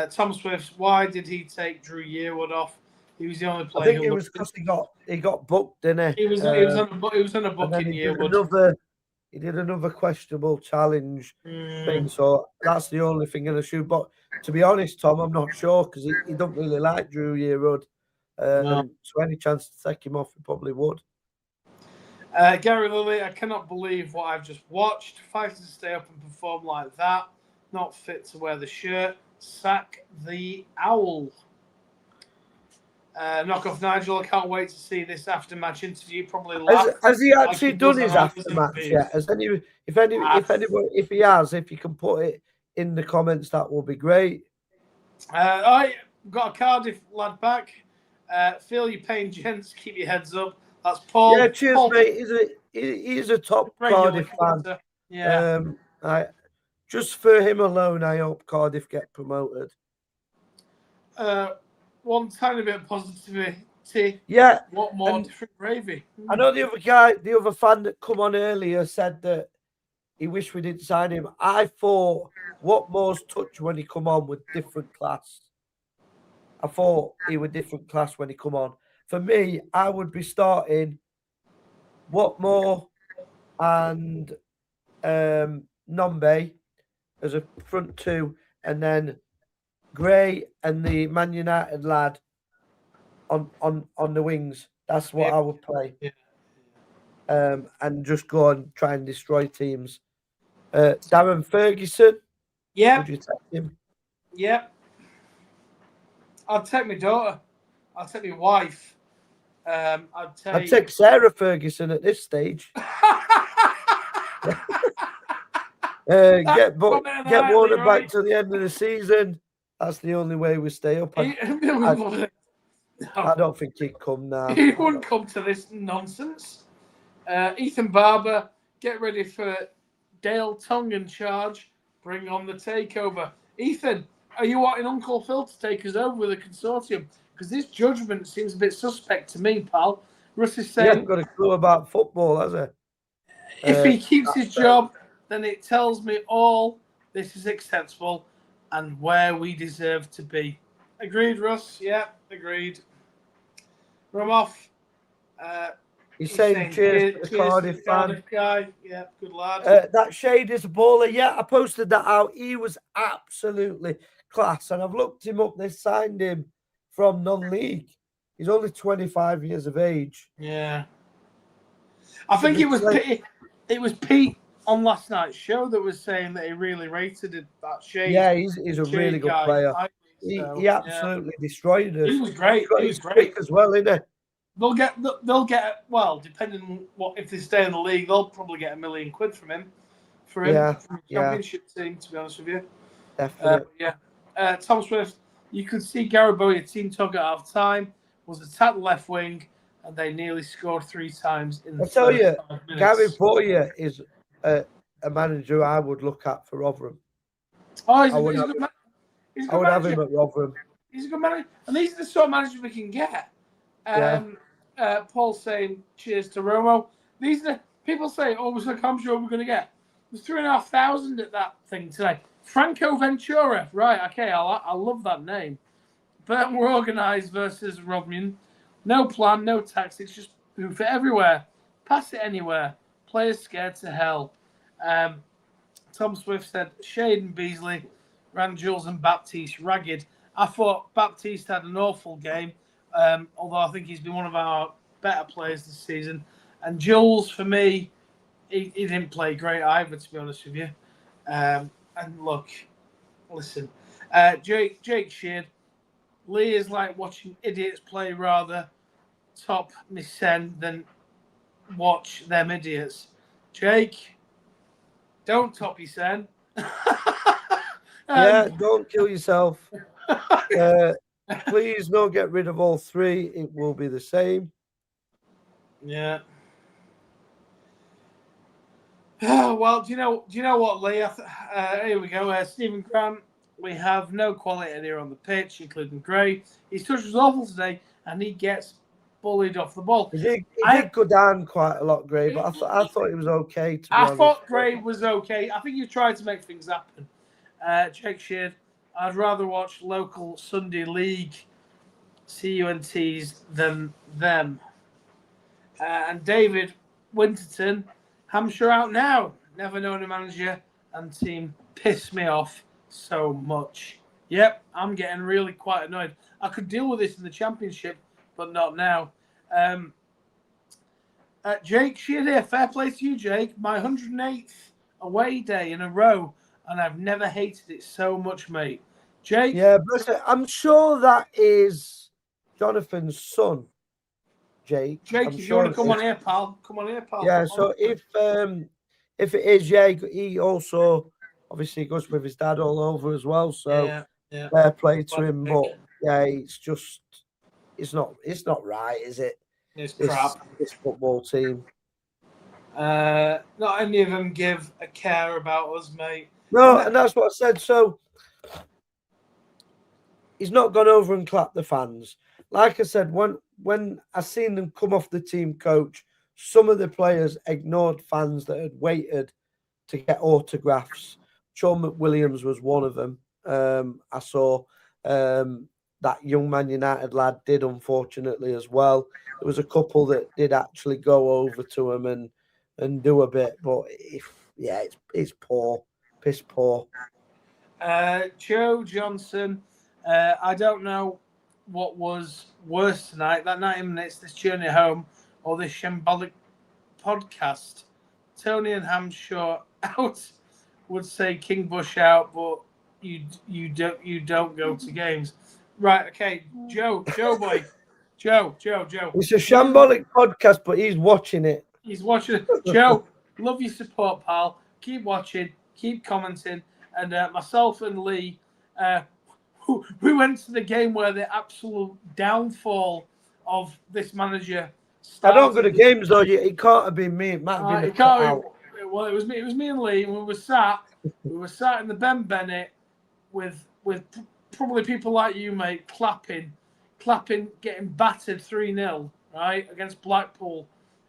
[SPEAKER 4] Tom Swift, why did he take Drew Yearwood off? He was the only player.
[SPEAKER 2] I think it was because he got booked, didn't he?
[SPEAKER 4] He was on a booking Yearwood.
[SPEAKER 2] He did another questionable challenge thing, so that's the only thing in the shoe. But to be honest, Tom, I'm not sure because he don't really like Drew Yearwood. So any chance to take him off, he probably would.
[SPEAKER 4] Gary Lilly, I cannot believe what I've just watched. Fighting to stay up and perform like that. Not fit to wear the shirt. Sack the owl. Knock off Nigel. I can't wait to see this after-match interview. Probably
[SPEAKER 2] has he actually done his after-match yet? If he has, if you can put it in the comments, that will be great.
[SPEAKER 4] I got a Cardiff lad back. Feel your pain, gents. Keep your heads up. That's Paul.
[SPEAKER 2] Yeah, cheers, mate. He's a top Cardiff fan.
[SPEAKER 4] Yeah.
[SPEAKER 2] Just for him alone, I hope Cardiff get promoted.
[SPEAKER 4] One tiny bit of positivity.
[SPEAKER 2] Yeah.
[SPEAKER 4] What more different gravy?
[SPEAKER 2] I know the other fan that come on earlier said that he wished we didn't sign him. I thought Watmore's touch when he come on was different class. I thought he was different class when he come on. For me, I would be starting Watmore and Nombe as a front two, and then Gray and the Man United lad on the wings. That's what I would play. Yeah. And just go and try and destroy teams. Darren Ferguson.
[SPEAKER 4] Yeah.
[SPEAKER 2] Would you take him?
[SPEAKER 4] Yeah. I'd take my daughter. I'd take my wife. I'd
[SPEAKER 2] take Sarah Ferguson at this stage. Get Warner back to the end of the season. That's the only way we stay up. I don't think he'd come now.
[SPEAKER 4] He wouldn't come to this nonsense. Ethan Barber, get ready for Dale Tongue in charge. Bring on the takeover. Ethan, are you wanting Uncle Phil to take us over with a consortium? Because this judgment seems a bit suspect to me, pal. Russ is saying...
[SPEAKER 2] He hasn't got a clue about football, has he?
[SPEAKER 4] If he keeps his job, then it tells me all this is acceptable and where we deserve to be. Agreed, Russ? Yeah, agreed. Ramoff.
[SPEAKER 2] He's saying cheers to the Cardiff
[SPEAKER 4] to the
[SPEAKER 2] fan.
[SPEAKER 4] Cardiff guy. Yeah, good lad.
[SPEAKER 2] That shade is a baller. Yeah, I posted that out. He was absolutely class. And I've looked him up. They signed him from non-league. He's only 25 years of age.
[SPEAKER 4] Yeah. I think it was Pete on last night's show that was saying that he really rated that shade.
[SPEAKER 2] Yeah, he's a really good player. He absolutely destroyed us.
[SPEAKER 4] He was great.
[SPEAKER 2] He was great as well, isn't he?
[SPEAKER 4] They'll get well, depending on what, if they stay in the league, they'll probably get £1 million from him from the championship team, to be honest with you.
[SPEAKER 2] Definitely.
[SPEAKER 4] Tom Swift, you could see Garibaldi, team talk at half time, was attacked left wing, and they nearly scored 3 times in the
[SPEAKER 2] I tell you,
[SPEAKER 4] 5 minutes.
[SPEAKER 2] Gary Bowyer is a manager I would look at for Rotherham.
[SPEAKER 4] Oh, he's a good manager.
[SPEAKER 2] I would have him at Rotherham.
[SPEAKER 4] He's a good manager, and these are the sort of managers we can get. Paul saying cheers to Romo. These are the people saying, "Oh, was like I'm sure we're going to get." There's 3,500 at that thing today. Franco Ventura, right? Okay, I love that name. Burton were organised versus Rotherham. No plan, no tactics, just hoof it everywhere, pass it anywhere. Players scared to hell. Tom Swift said Shade Beasley ran Jules and Baptiste ragged. I thought Baptiste had an awful game. Although I think he's been one of our better players this season. And Jules, for me, he didn't play great either, to be honest with you. And look, listen, Jake Sheard, Lee is like watching idiots play rather top Nissen than watch them idiots. Jake, don't top Nissen.
[SPEAKER 2] Don't kill yourself. Please don't get rid of all 3. It will be the same.
[SPEAKER 4] Yeah. Well, do you know what, Lee? Here we go. Stephen Grant. We have no quality here on the pitch, including Gray. His touch was awful today, and he gets bullied off the ball.
[SPEAKER 2] He did go down quite a lot, Gray, but I thought he was okay. I
[SPEAKER 4] thought Gray was okay. I think you tried to make things happen. Jake Sheard, I'd rather watch local Sunday League CUNTs than them. And David Winterton, Hampshire out now. Never known a manager and team piss me off so much. Yep, I'm getting really quite annoyed. I could deal with this in the championship, but not now. Jake Sheard here. Fair play to you, Jake. My 108th away day in a row, and I've never hated it so much, mate. Jake?
[SPEAKER 2] Yeah, but I'm sure that is Jonathan's son, Jake.
[SPEAKER 4] Jake, if you want to come on here, pal. Come on here, pal.
[SPEAKER 2] Yeah, so if it is, he also obviously goes with his dad all over as well. So fair play to him. But yeah, it's not right, is it?
[SPEAKER 4] It's crap.
[SPEAKER 2] This football team.
[SPEAKER 4] Not any of them give a care about us, mate.
[SPEAKER 2] No, and that's what I said. So he's not gone over and clapped the fans. Like I said, when I seen them come off the team coach, some of the players ignored fans that had waited to get autographs. Sean McWilliams was one of them. I saw that young Man United lad did, unfortunately, as well. There was a couple that did actually go over to him and do a bit, but it's poor, piss poor.
[SPEAKER 4] Joe Johnson, I don't know what was worse tonight, that 90 minutes, this journey home, or this shambolic podcast. Tony and Hampshire out would say King Bush out, but you don't go to games. Right, okay, Joe boy. Joe.
[SPEAKER 2] It's a shambolic podcast, but he's watching it.
[SPEAKER 4] He's watching it. Joe, love your support, pal. Keep watching, keep commenting. And myself and Lee, we went to the game where the absolute downfall of this manager started.
[SPEAKER 2] I don't go to games, though. It can't have been me. It might have been
[SPEAKER 4] Well, it was me and Lee, and we were sat in the Ben Bennett with probably people like you, mate, clapping, getting battered 3-0, right, against Blackpool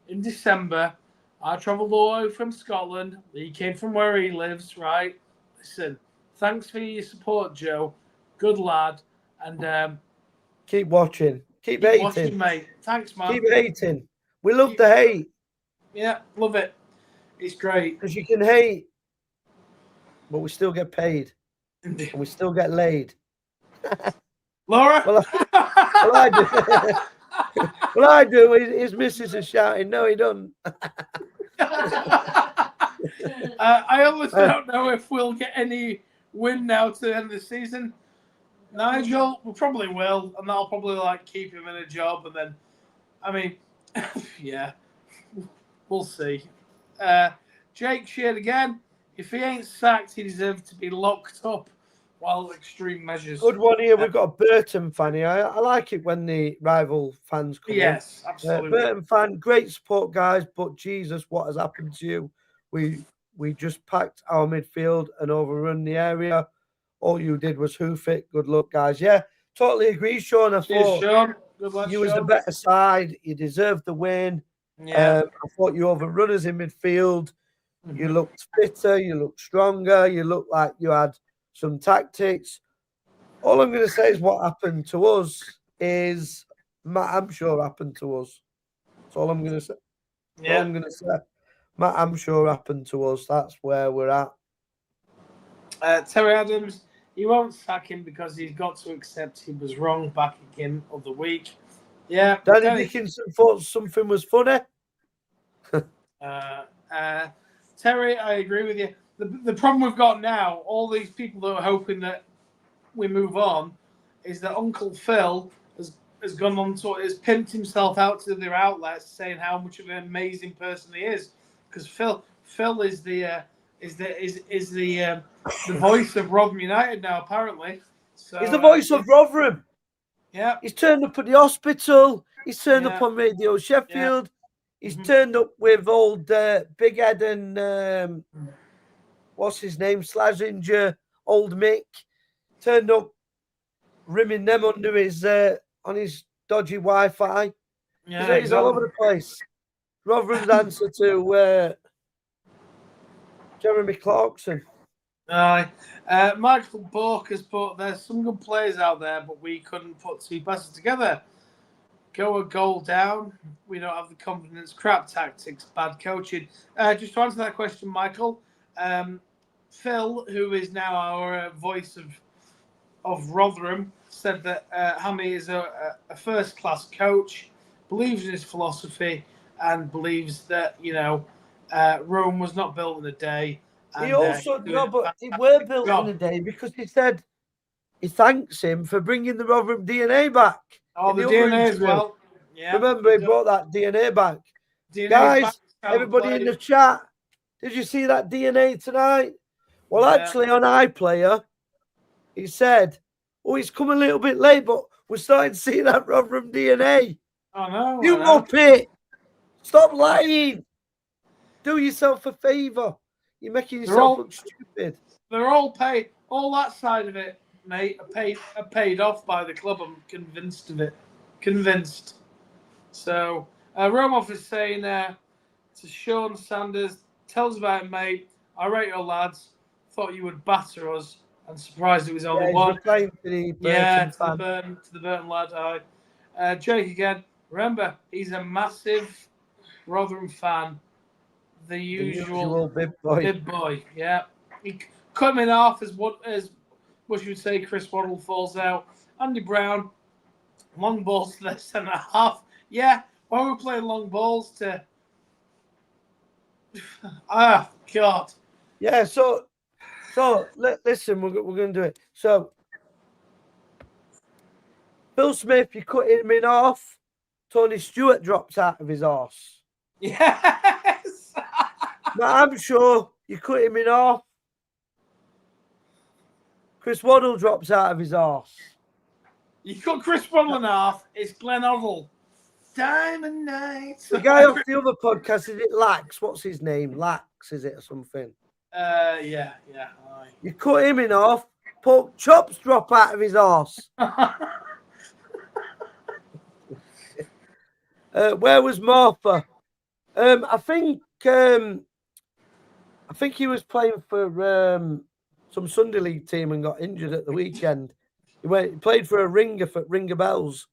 [SPEAKER 4] in December. I travelled all the way from Scotland. He came from where he lives, right? Listen, thanks for your support, Joe. Good lad. And
[SPEAKER 2] keep watching. Keep hating.
[SPEAKER 4] Watching, mate. Thanks, man.
[SPEAKER 2] Keep hating. We love the hate.
[SPEAKER 4] Yeah, love it. It's great.
[SPEAKER 2] Because you can hate, but we still get paid. And we still get laid.
[SPEAKER 4] Laura?
[SPEAKER 2] Well, I do. Well, I do. His missus is shouting, no, he doesn't.
[SPEAKER 4] I almost don't know if we'll get any win now to the end of the season. Nigel, we probably will, and that'll probably keep him in a job. And then, I mean, yeah, we'll see. Jake shared again. If he ain't sacked, he deserves to be locked up while extreme measures.
[SPEAKER 2] Good one here. We've got a Burton fan here. I like it when the rival fans come in.
[SPEAKER 4] Yes, absolutely.
[SPEAKER 2] Burton fan, great support, guys. But Jesus, what has happened to you? We just packed our midfield and overrun the area. All you did was hoof it. Good luck, guys. Yeah, totally agree, Sean. I thought
[SPEAKER 4] Sean. Good luck,
[SPEAKER 2] you was the better side. You deserved the win.
[SPEAKER 4] Yeah.
[SPEAKER 2] I thought you overrun us in midfield. You looked fitter. You looked stronger. You looked like you had some tactics. All I'm going to say is what happened to us is Matt Hampshire happened to us. That's all I'm going to say.
[SPEAKER 4] Yeah.
[SPEAKER 2] All I'm going to say. Matt Hampshire happened to us. That's where we're at.
[SPEAKER 4] Terry Adams, he won't sack him because he's got to accept he was wrong back again of the week. Yeah.
[SPEAKER 2] Danny Dickinson thought something was funny.
[SPEAKER 4] Terry, I agree with you. The problem we've got now, all these people that are hoping that we move on, is that Uncle Phil has gone on to has pimped himself out to their outlets, saying how much of an amazing person he is. Because Phil is the voice of Rotherham United now, apparently. So,
[SPEAKER 2] he's the voice of Rotherham.
[SPEAKER 4] Yeah.
[SPEAKER 2] He's turned up at the hospital. He's turned up on Radio Sheffield. Yeah. He's turned up with old Big Ed and what's his name, Slazenger, old Mick. Turned up, rimming them under his on his dodgy Wi-Fi. Yeah, he's all over the place. Rotherham's answer to Jeremy Clarkson.
[SPEAKER 4] Michael Bork has put, there's some good players out there, but we couldn't put two passes together. Go a goal down. We don't have the confidence. Crap tactics, bad coaching. Just to answer that question, Michael, Phil, who is now our voice of Rotherham, said that Hammy is a first-class coach, believes in his philosophy, and believes that, Rome was not built in a day. And,
[SPEAKER 2] he also, but he were built in a day because he said he thanks him for bringing the Rotherham DNA back.
[SPEAKER 4] Oh, the DNA as well.
[SPEAKER 2] Yeah, remember, he brought that DNA back. Guys, everybody in the chat, did you see that DNA tonight? Well, actually, on iPlayer, he said, oh, he's come a little bit late, but we're starting to see that Rotherham DNA.
[SPEAKER 4] I know.
[SPEAKER 2] You muppet! Stop lying! Do yourself a favour. You're making yourself look stupid.
[SPEAKER 4] They're all paid. All that side of it, mate, are paid off by the club. I'm convinced of it. Convinced. So, Romoff is saying to Sean Sanders, tell us about it, mate. I rate your lads. Thought you would batter us. I'm surprised it was only one.
[SPEAKER 2] To the
[SPEAKER 4] Burton lad. Jake again. Remember, he's a massive Rotherham fan. The usual
[SPEAKER 2] big boy.
[SPEAKER 4] Big boy, yeah. He cut him in half as what you would say Chris Waddle falls out. Andy Brown, long balls to the centre half. Yeah, why are we playing long balls to God.
[SPEAKER 2] Yeah, so listen, we're going to do it. So, Phil Smith, you cut him in half. Tony Stewart drops out of his arse.
[SPEAKER 4] Yes.
[SPEAKER 2] Matt Hampshire, you cut him in half. Chris Waddle drops out of his arse.
[SPEAKER 4] You cut Chris Waddle in half. It's Glenn Hoddle. Diamond Nights.
[SPEAKER 2] The guy off the other podcast, is it Lax? What's his name? Lax, is it, or something?
[SPEAKER 4] Yeah. Aye.
[SPEAKER 2] You cut him in half. Pork chops drop out of his arse. Where was Martha? I think he was playing for some Sunday League team and got injured at the weekend. He played for a Ringer Bells.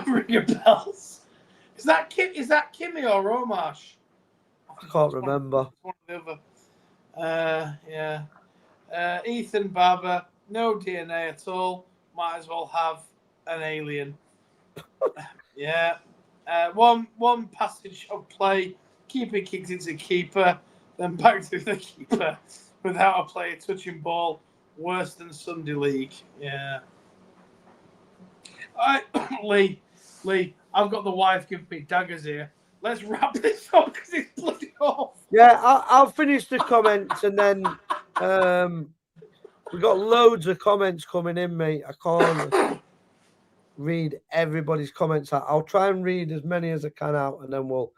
[SPEAKER 4] Ringer Bells. Is that Kimmy or Romash?
[SPEAKER 2] I can't remember.
[SPEAKER 4] One or the other. Yeah. Ethan Barber, no DNA at all. Might as well have an alien. Yeah. One passage of play. Keeper kicked into keeper, then back to the keeper without a player touching ball. Worse than Sunday League. Yeah. All right, Lee, I've got the wife giving me daggers here. Let's wrap this up because it's bloody off.
[SPEAKER 2] Yeah, I'll finish the comments and then we've got loads of comments coming in, mate. I can't read everybody's comments out. I'll try and read as many as I can out, and then we're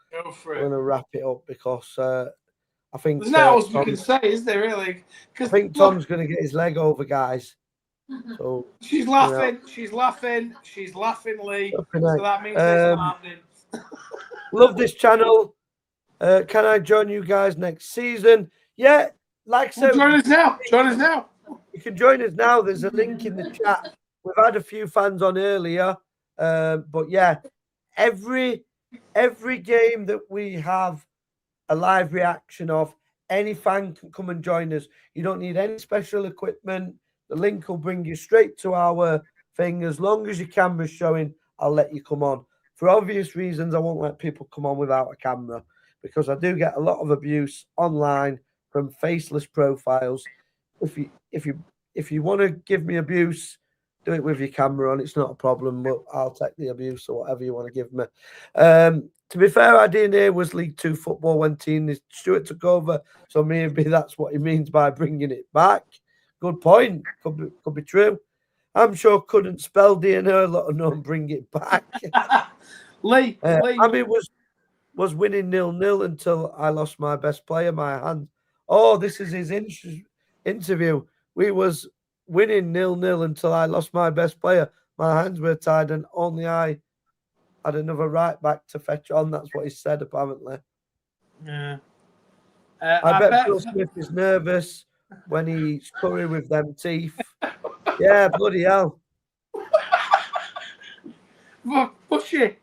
[SPEAKER 2] going to wrap it up because I think
[SPEAKER 4] there's not else we can say, is there really?
[SPEAKER 2] I think Tom's going to get his leg over, guys. So
[SPEAKER 4] she's laughing. She's laughing, Lee. So that means it's happening.
[SPEAKER 2] Love this channel. Can I join you guys next season? Yeah, like I said,
[SPEAKER 4] join us now.
[SPEAKER 2] You can join us now. There's a link in the chat. We've had a few fans on earlier, but yeah, every game that we have a live reaction of, any fan can come and join us. You don't need any special equipment. The link will bring you straight to our thing. As long as your camera's showing, I'll let you come on. For obvious reasons, I won't let people come on without a camera because I do get a lot of abuse online from faceless profiles. If you want to give me abuse, do it with your camera on. It's not a problem, but I'll take the abuse or whatever you want to give me. To be fair, I didn't hear was League Two football when Stuart took over, so maybe that's what he means by bringing it back. Good point. Could be true. I'm sure couldn't spell DNA, let alone bring it back.
[SPEAKER 4] Lee.
[SPEAKER 2] I mean, was winning 0-0 until I lost my best player, my hand. Oh, this is his interview. We was winning 0-0 until I lost my best player. My hands were tied and only I had another right back to fetch on. That's what he said, apparently.
[SPEAKER 4] Yeah.
[SPEAKER 2] I bet Phil Smith is nervous when he's curry with them teeth. Yeah, bloody hell.
[SPEAKER 4] Bushy.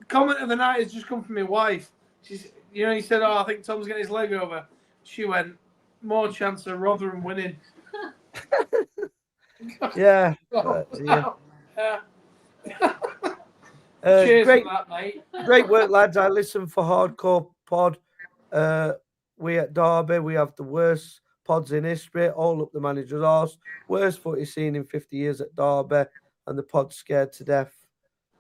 [SPEAKER 4] Comment of the night has just come from my wife. She's, he said, "Oh, I think Tom's getting his leg over." She went, "More chance of Rotherham winning."
[SPEAKER 2] Yeah.
[SPEAKER 4] Cheers
[SPEAKER 2] great,
[SPEAKER 4] for that, mate.
[SPEAKER 2] Great work, lads. I listen for Hardcore Pod. We at Derby, we have the worst pods in history, all up the manager's arse. Worst footy seen in 50 years at Derby, and the pod's scared to death.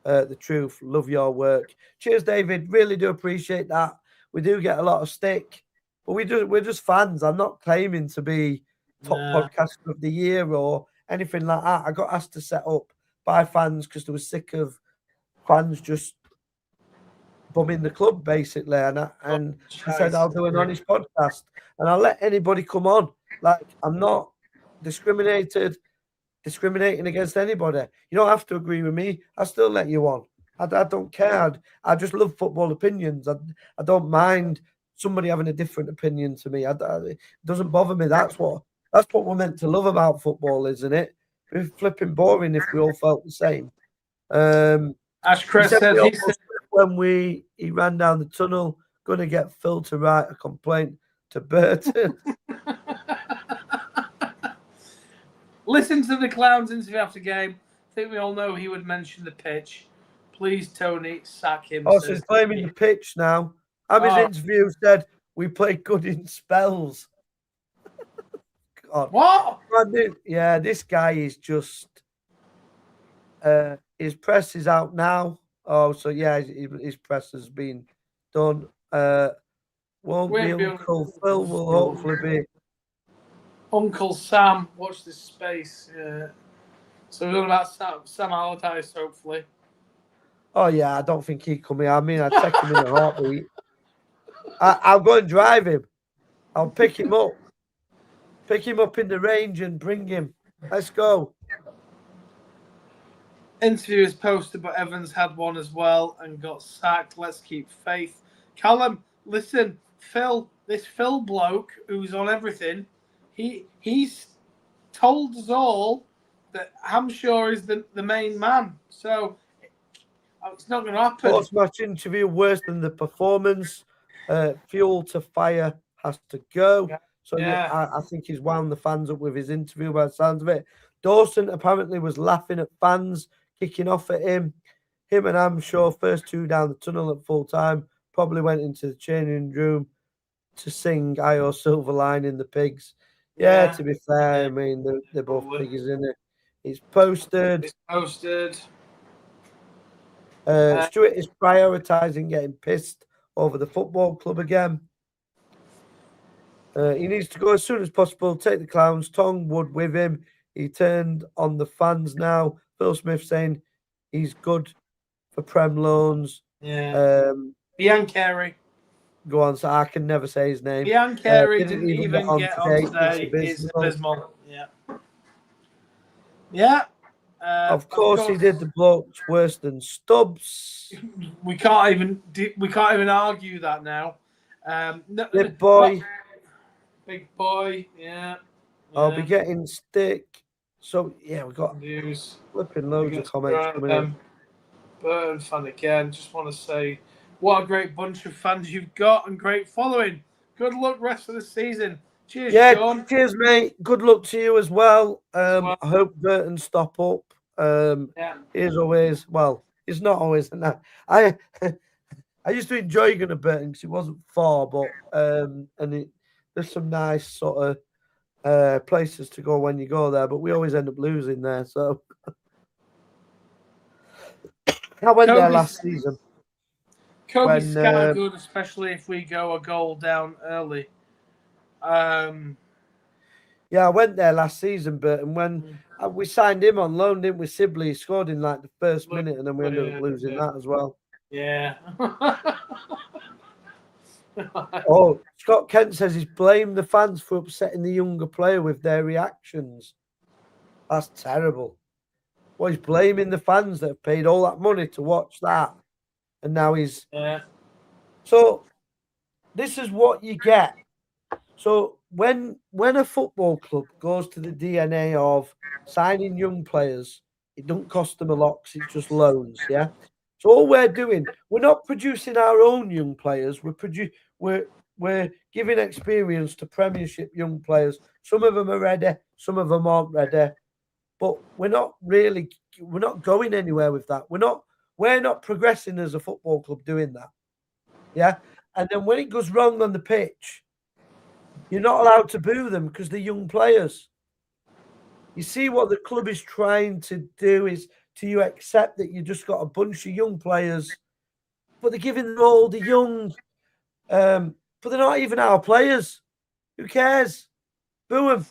[SPEAKER 2] The truth. Love your work. Cheers, David. Really do appreciate that. We do get a lot of stick, but we're just fans. I'm not claiming to be top podcaster of the year or anything like that. I got asked to set up by fans because they were sick of fans just bumming the club, basically. And I said I'll do an honest podcast and I'll let anybody come on. Like, I'm not discriminating against anybody. You don't have to agree with me. I still let you on. I don't care. I just love football opinions. I don't mind somebody having a different opinion to me. It doesn't bother me. That's what we're meant to love about football, isn't it? It'd be flipping boring if we all felt the same.
[SPEAKER 4] As Chris said,
[SPEAKER 2] when he ran down the tunnel, going to get Phil to write a complaint to Burton.
[SPEAKER 4] Listen to the Clowns interview after game. I think we all know he would mention the pitch. Please, Tony, sack him.
[SPEAKER 2] Oh, so he's blaming the pitch now. His interview said we played good in spells. God.
[SPEAKER 4] What?
[SPEAKER 2] Yeah, this guy is just. His press is out now. Oh, so yeah, his press has been done. Won't be Uncle Phil. Will hopefully be
[SPEAKER 3] Uncle Sam. Watch this space. Yeah. So we're talking about Sam Allardyce, hopefully.
[SPEAKER 2] Oh yeah, I don't think he'd come here. I mean, I'd take him in a heartbeat. I'll go and drive him. I'll pick him up. Pick him up in the range and bring him. Let's go.
[SPEAKER 3] Interview is posted, but Evans had one as well and got sacked. Let's keep faith. Callum, listen, this Phil bloke who's on everything, he's told us all that Hampshire is the main man. So
[SPEAKER 4] It's not going to happen.
[SPEAKER 2] Post-match interview worse than the performance. Fuel to fire has to go. So I think he's wound the fans up with his interview by the sounds of it. Dawson apparently was laughing at fans kicking off at him. Him and Amshaw, first two down the tunnel at full time, probably went into the changing room to sing I.O. Silverline in the Pigs. Yeah, to be fair, I mean, they're both piggies, isn't it? It's posted. Stuart is prioritising getting pissed over the football club again. He needs to go as soon as possible, take the clowns. Tong Wood with him. He turned on the fans now. Phil Smith saying he's good for Prem loans.
[SPEAKER 4] Biancheri.
[SPEAKER 2] Go on, so I can never say his name.
[SPEAKER 4] Biancheri didn't even get on today. It's abysmal. Yeah.
[SPEAKER 2] Of course, he did the blokes worse than Stubbs.
[SPEAKER 4] We can't even argue that now.
[SPEAKER 2] Big boy.
[SPEAKER 4] Big boy, yeah.
[SPEAKER 2] I'll be getting stick. So yeah, we got
[SPEAKER 4] news.
[SPEAKER 2] Flipping loads of comments coming in.
[SPEAKER 4] Burton fan again. Just want to say, what a great bunch of fans you've got and great following. Good luck rest of the season. Cheers, Sean.
[SPEAKER 2] Cheers, mate. Good luck to you as well. I hope Burton stop up. He's always it's not always that. I used to enjoy going to Burton because it wasn't far, but there's some nice sort of places to go when you go there, but we always end up losing there. So I went there last season.
[SPEAKER 4] Kobe's scattergood, especially if we go a goal down early.
[SPEAKER 2] Yeah, I went there last season, Burton, when we signed him on loan, didn't we? Sibley scored in like the first minute, and then we ended up losing that as well.
[SPEAKER 4] Yeah.
[SPEAKER 2] Oh, Scott Kent says he's blamed the fans for upsetting the younger player with their reactions. That's terrible. Well, he's blaming the fans that have paid all that money to watch that. And now he's... So, this is what you get. So, when a football club goes to the DNA of signing young players, it don't cost them a lot because it's just loans, yeah? So all we're doing, we're not producing our own young players. We're giving experience to Premiership young players. Some of them are ready, some of them aren't ready. But we're not going anywhere with that. We're not progressing as a football club doing that. Yeah. And then when it goes wrong on the pitch, you're not allowed to boo them because they're young players. You see what the club is trying to do is you accept that you just got a bunch of young players, but they're giving them all the young, but they're not even our players. Who cares? Boo them.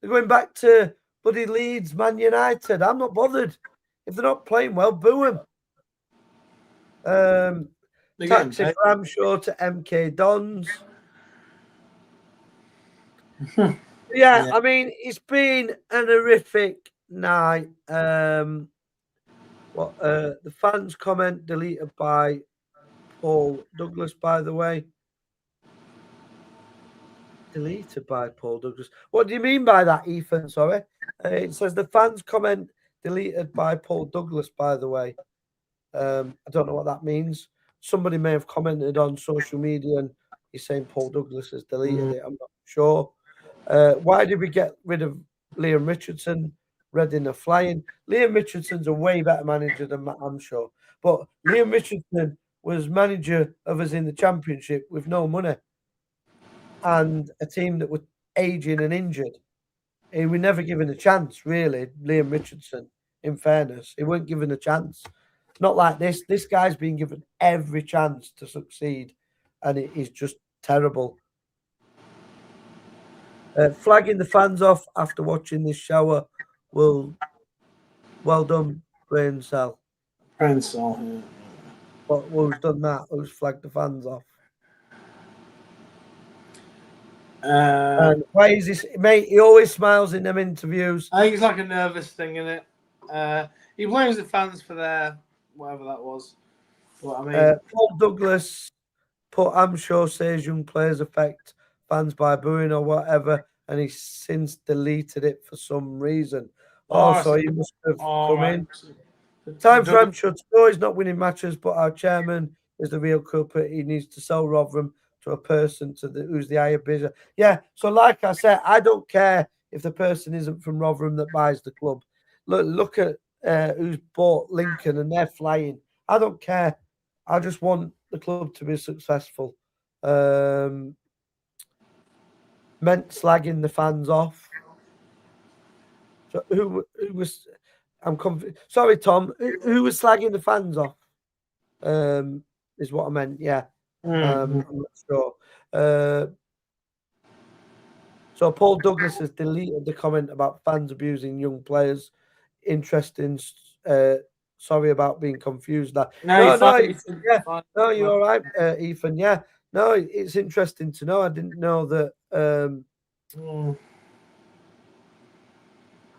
[SPEAKER 2] They're going back to bloody Leeds, Man United. I'm not bothered. If they're not playing well, boo them. Taxi Ramshaw to MK Dons. Yeah, I mean, it's been an horrific night. The fans comment deleted by Paul Douglas, by the way. Deleted by Paul Douglas. What do you mean by that, Ethan? Sorry. It says the fans comment deleted by Paul Douglas, by the way. I don't know what that means. Somebody may have commented on social media and he's saying Paul Douglas has deleted it. I'm not sure. Why did we get rid of Liam Richardson? Reading are flying. Liam Richardson's a way better manager than Matt Amshaw. But Liam Richardson was manager of us in the Championship with no money and a team that was aging and injured. He was never given a chance, really, Liam Richardson, in fairness. He weren't given a chance. Not like this. This guy's been given every chance to succeed, and it is just terrible. Flagging the fans off after watching this shower well done, Brain Cell.
[SPEAKER 4] Brain Cell, yeah.
[SPEAKER 2] But who's done that? Who's flagged the fans off? And why is this, mate? He always smiles in them interviews.
[SPEAKER 4] I think it's like a nervous thing, isn't it? He blames the fans for their whatever that was. What I mean,
[SPEAKER 2] Paul Douglas put Amshaw says young players affect fans by booing or whatever, and he's since deleted it for some reason. So he must have come in. Time for Hampshire to go. He's not winning matches, but our chairman is the real culprit. He needs to sell Rotherham to a person who's the higher bidder. Yeah, so like I said, I don't care if the person isn't from Rotherham that buys the club. Look at who's bought Lincoln and they're flying. I don't care. I just want the club to be successful. Meant slagging the fans off. So who was? I'm confused. Sorry, Tom. Who was slagging the fans off? Is what I meant. Yeah. I'm not sure. So Paul Douglas has deleted the comment about fans abusing young players. Interesting. Sorry about being confused. That no, you're all right, Ethan. Yeah, no, it's interesting to know. I didn't know that.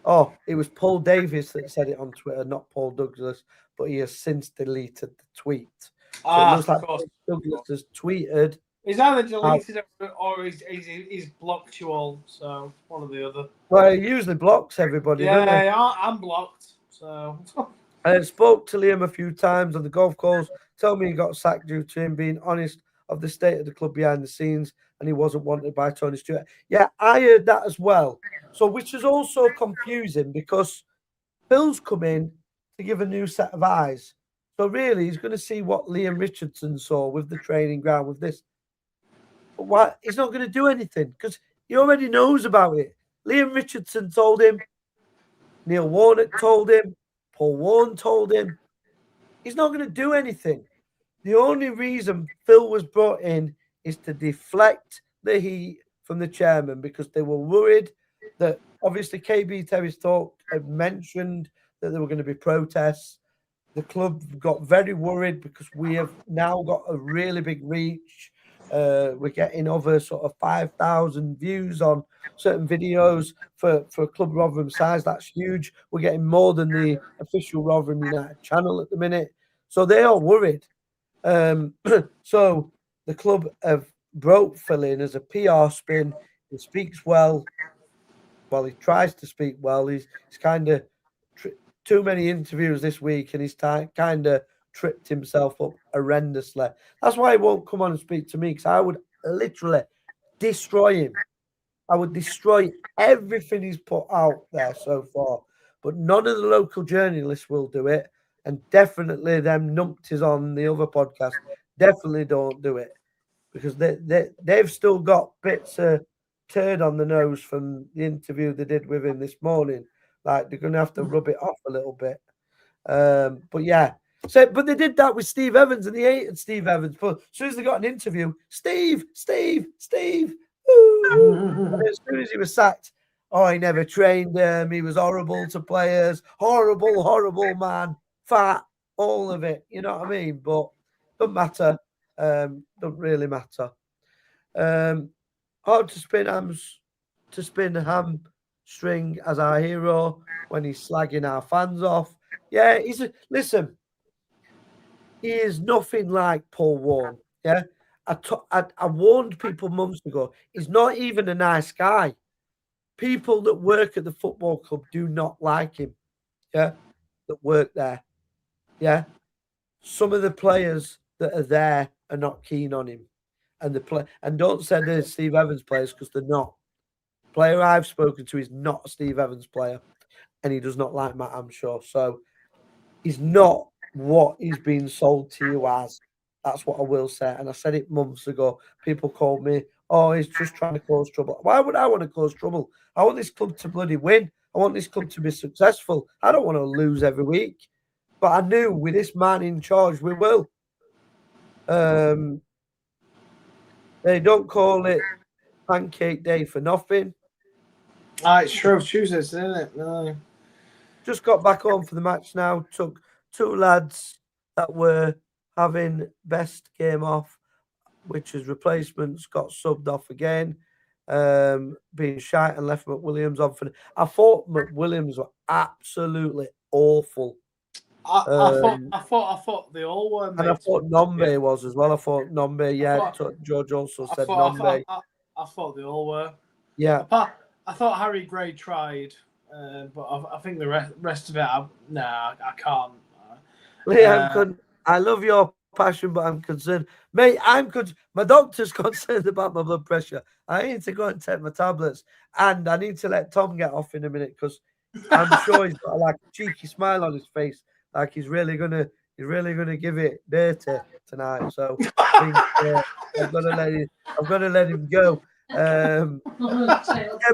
[SPEAKER 2] Oh, it was Paul Davies that said it on Twitter, not Paul Douglas, but he has since deleted the tweet. So it looks like Paul Douglas has tweeted.
[SPEAKER 4] He's either deleted it or he's blocked you all. So one or the other.
[SPEAKER 2] Well, he usually blocks everybody.
[SPEAKER 4] Yeah, I'm blocked. So
[SPEAKER 2] I spoke to Liam a few times on the golf course. Tell me he got sacked due to him being honest of the state of the club behind the scenes, and he wasn't wanted by Tony Stewart. Yeah, I heard that as well. So, which is also confusing because Phil's come in to give a new set of eyes. So really, he's going to see what Liam Richardson saw with the training ground with this. But why? He's not going to do anything because he already knows about it. Liam Richardson told him. Neil Warnock told him. Paul Warren told him. He's not going to do anything. The only reason Phil was brought in is to deflect the heat from the chairman because they were worried that obviously KB Terry's talk had mentioned that there were going to be protests. The club got very worried because we have now got a really big reach. We're getting over sort of 5,000 views on certain videos for a club Rotherham size. That's huge. We're getting more than the official Rotherham United channel at the minute. So they are worried. So the club have broke Phil in as a PR spin. He speaks well. Well, he tries to speak well. He's kind of too many interviews this week, and he's kind of tripped himself up horrendously. That's why he won't come on and speak to me, because I would literally destroy him. I would destroy everything he's put out there so far. But none of the local journalists will do it. And definitely them numpties on the other podcast definitely don't do it. Because they've still got bits of turd on the nose from the interview they did with him this morning. Like, they're going to have to rub it off a little bit. But yeah. But they did that with Steve Evans, and they hated Steve Evans. But as soon as they got an interview, Steve. And as soon as he was sacked, he never trained them. He was horrible to players. Horrible man. Fat. All of it. You know what I mean? But doesn't matter. Don't really matter. Hard to spin hamstring as our hero when he's slagging our fans off. Yeah, listen. He is nothing like Paul Warren. Yeah, I warned people months ago. He's not even a nice guy. People that work at the football club do not like him. Yeah, that work there. Yeah, some of the players that are there are not keen on him, and don't say they're Steve Evans players because they're not. Player I've spoken to is not a Steve Evans player, and he does not like Matt Amshaw. So he's not what he's been sold to you as. That's what I will say. And I said it months ago. People called me, he's just trying to cause trouble. Why would I want to cause trouble? I want this club to bloody win. I want this club to be successful. I don't want to lose every week. But I knew with this man in charge, we will. They don't call it Pancake Day for nothing.
[SPEAKER 4] It's Shrove Tuesdays, isn't it? No.
[SPEAKER 2] Just got back home for the match now. Took two lads that were having best game off, which is replacements, got subbed off again, being shite, and left McWilliams on for. I thought McWilliams were absolutely awful.
[SPEAKER 4] I thought they all were. Mate.
[SPEAKER 2] And I thought Nombe was as well. I thought Nombe. George also said Nombe.
[SPEAKER 4] I thought they all were.
[SPEAKER 2] Yeah.
[SPEAKER 4] I thought Harry Gray tried, but I think the rest of it, I can't.
[SPEAKER 2] Liam, I love your passion, but I'm concerned. Mate, my doctor's concerned about my blood pressure. I need to go and take my tablets. And I need to let Tom get off in a minute because I'm sure he's got like a cheeky smile on his face. Like he's really gonna give it dirty tonight. So I think I've got to let him go. Ken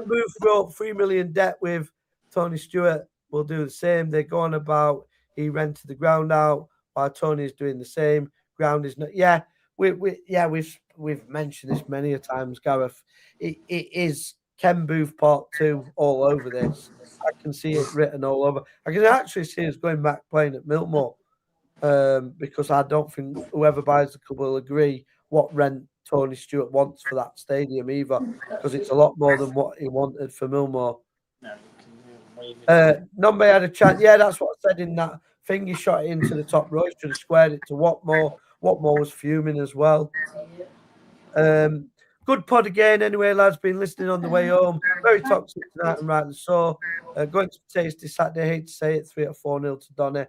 [SPEAKER 2] Booth wrote 3 million debt with Tony Stewart. Will do the same. They're going about he rented the ground out while Tony's doing the same. Ground is not. Yeah, we've mentioned this many a times, Gareth. It is Ken Booth Part 2 all over this. I can see it written all over. I can actually see us going back playing at Miltmore because I don't think whoever buys the club will agree what rent Tony Stewart wants for that stadium either, because it's a lot more than what he wanted for Milmore. Nombe had a chance. Yeah, that's what I said in that thing. He shot it into the top row. He should have squared it to Watmore. Watmore was fuming as well. Good pod again. Anyway, lads, been listening on the way home. Very toxic tonight and rightly so. Going to Tasty Saturday. Hate to say it, 3 or 4-0 to Donny.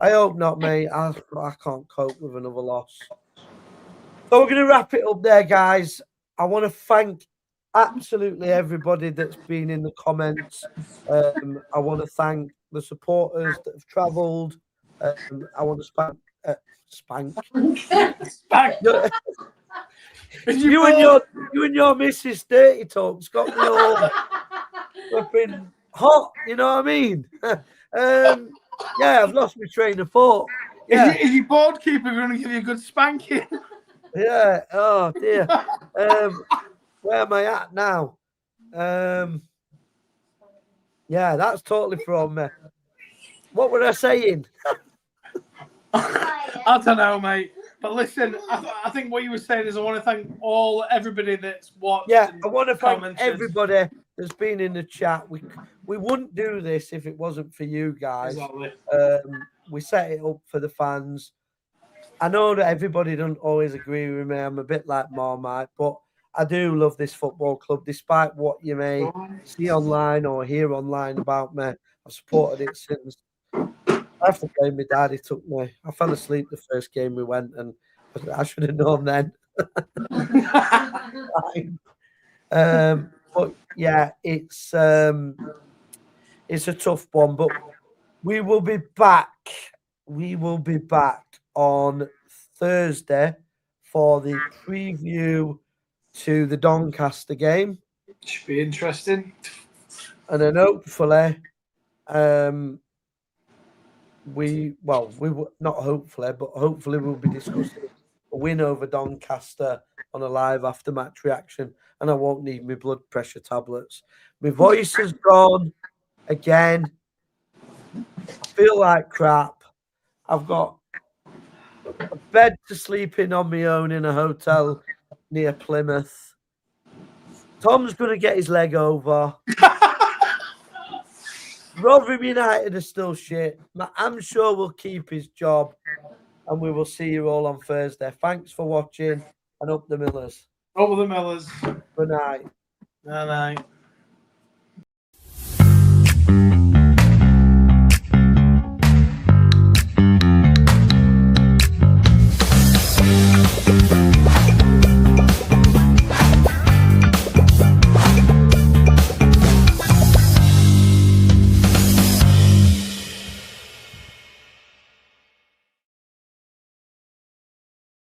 [SPEAKER 2] I hope not, mate. I can't cope with another loss. So we're going to wrap it up there, guys. I want to thank absolutely everybody that's been in the comments. I want to thank the supporters that have travelled. I want to spank. You and your Mrs. Dirty Talk's got me all flipping hot. You know what I mean? Yeah, I've lost my train of thought. Yeah.
[SPEAKER 4] Is your board keeper going to give you a good spanking?
[SPEAKER 2] Yeah. Oh dear. Where am I at now? Yeah, that's totally thrown me. What were I saying?
[SPEAKER 4] I don't know, mate. But listen, I think what you were saying is I want to thank everybody that's watched.
[SPEAKER 2] Yeah, I want to thank everybody that's been in the chat. We wouldn't do this if it wasn't for you guys.
[SPEAKER 4] Exactly.
[SPEAKER 2] We set it up for the fans. I know that everybody doesn't always agree with me. I'm a bit like Marmite, but I do love this football club, despite what you may see online or hear online about me. I've supported it since. I have to blame my dad. He took me. I fell asleep the first game we went, and I should have known then. But yeah, it's a tough one. But we will be back. We will be back on Thursday for the preview to the Doncaster game.
[SPEAKER 4] Should be interesting.
[SPEAKER 2] And then hopefully, hopefully we'll be discussing a win over Doncaster on a live after-match reaction, and I won't need my blood pressure tablets. My voice has gone again. I feel like crap. I've got a bed to sleep in on my own in a hotel near Plymouth. Tom's going to get his leg over. Rotherham United are still shit. I'm sure we'll keep his job, and we will see you all on Thursday. Thanks for watching, and up the Millers.
[SPEAKER 4] Over the Millers.
[SPEAKER 2] Good night.
[SPEAKER 4] Good night.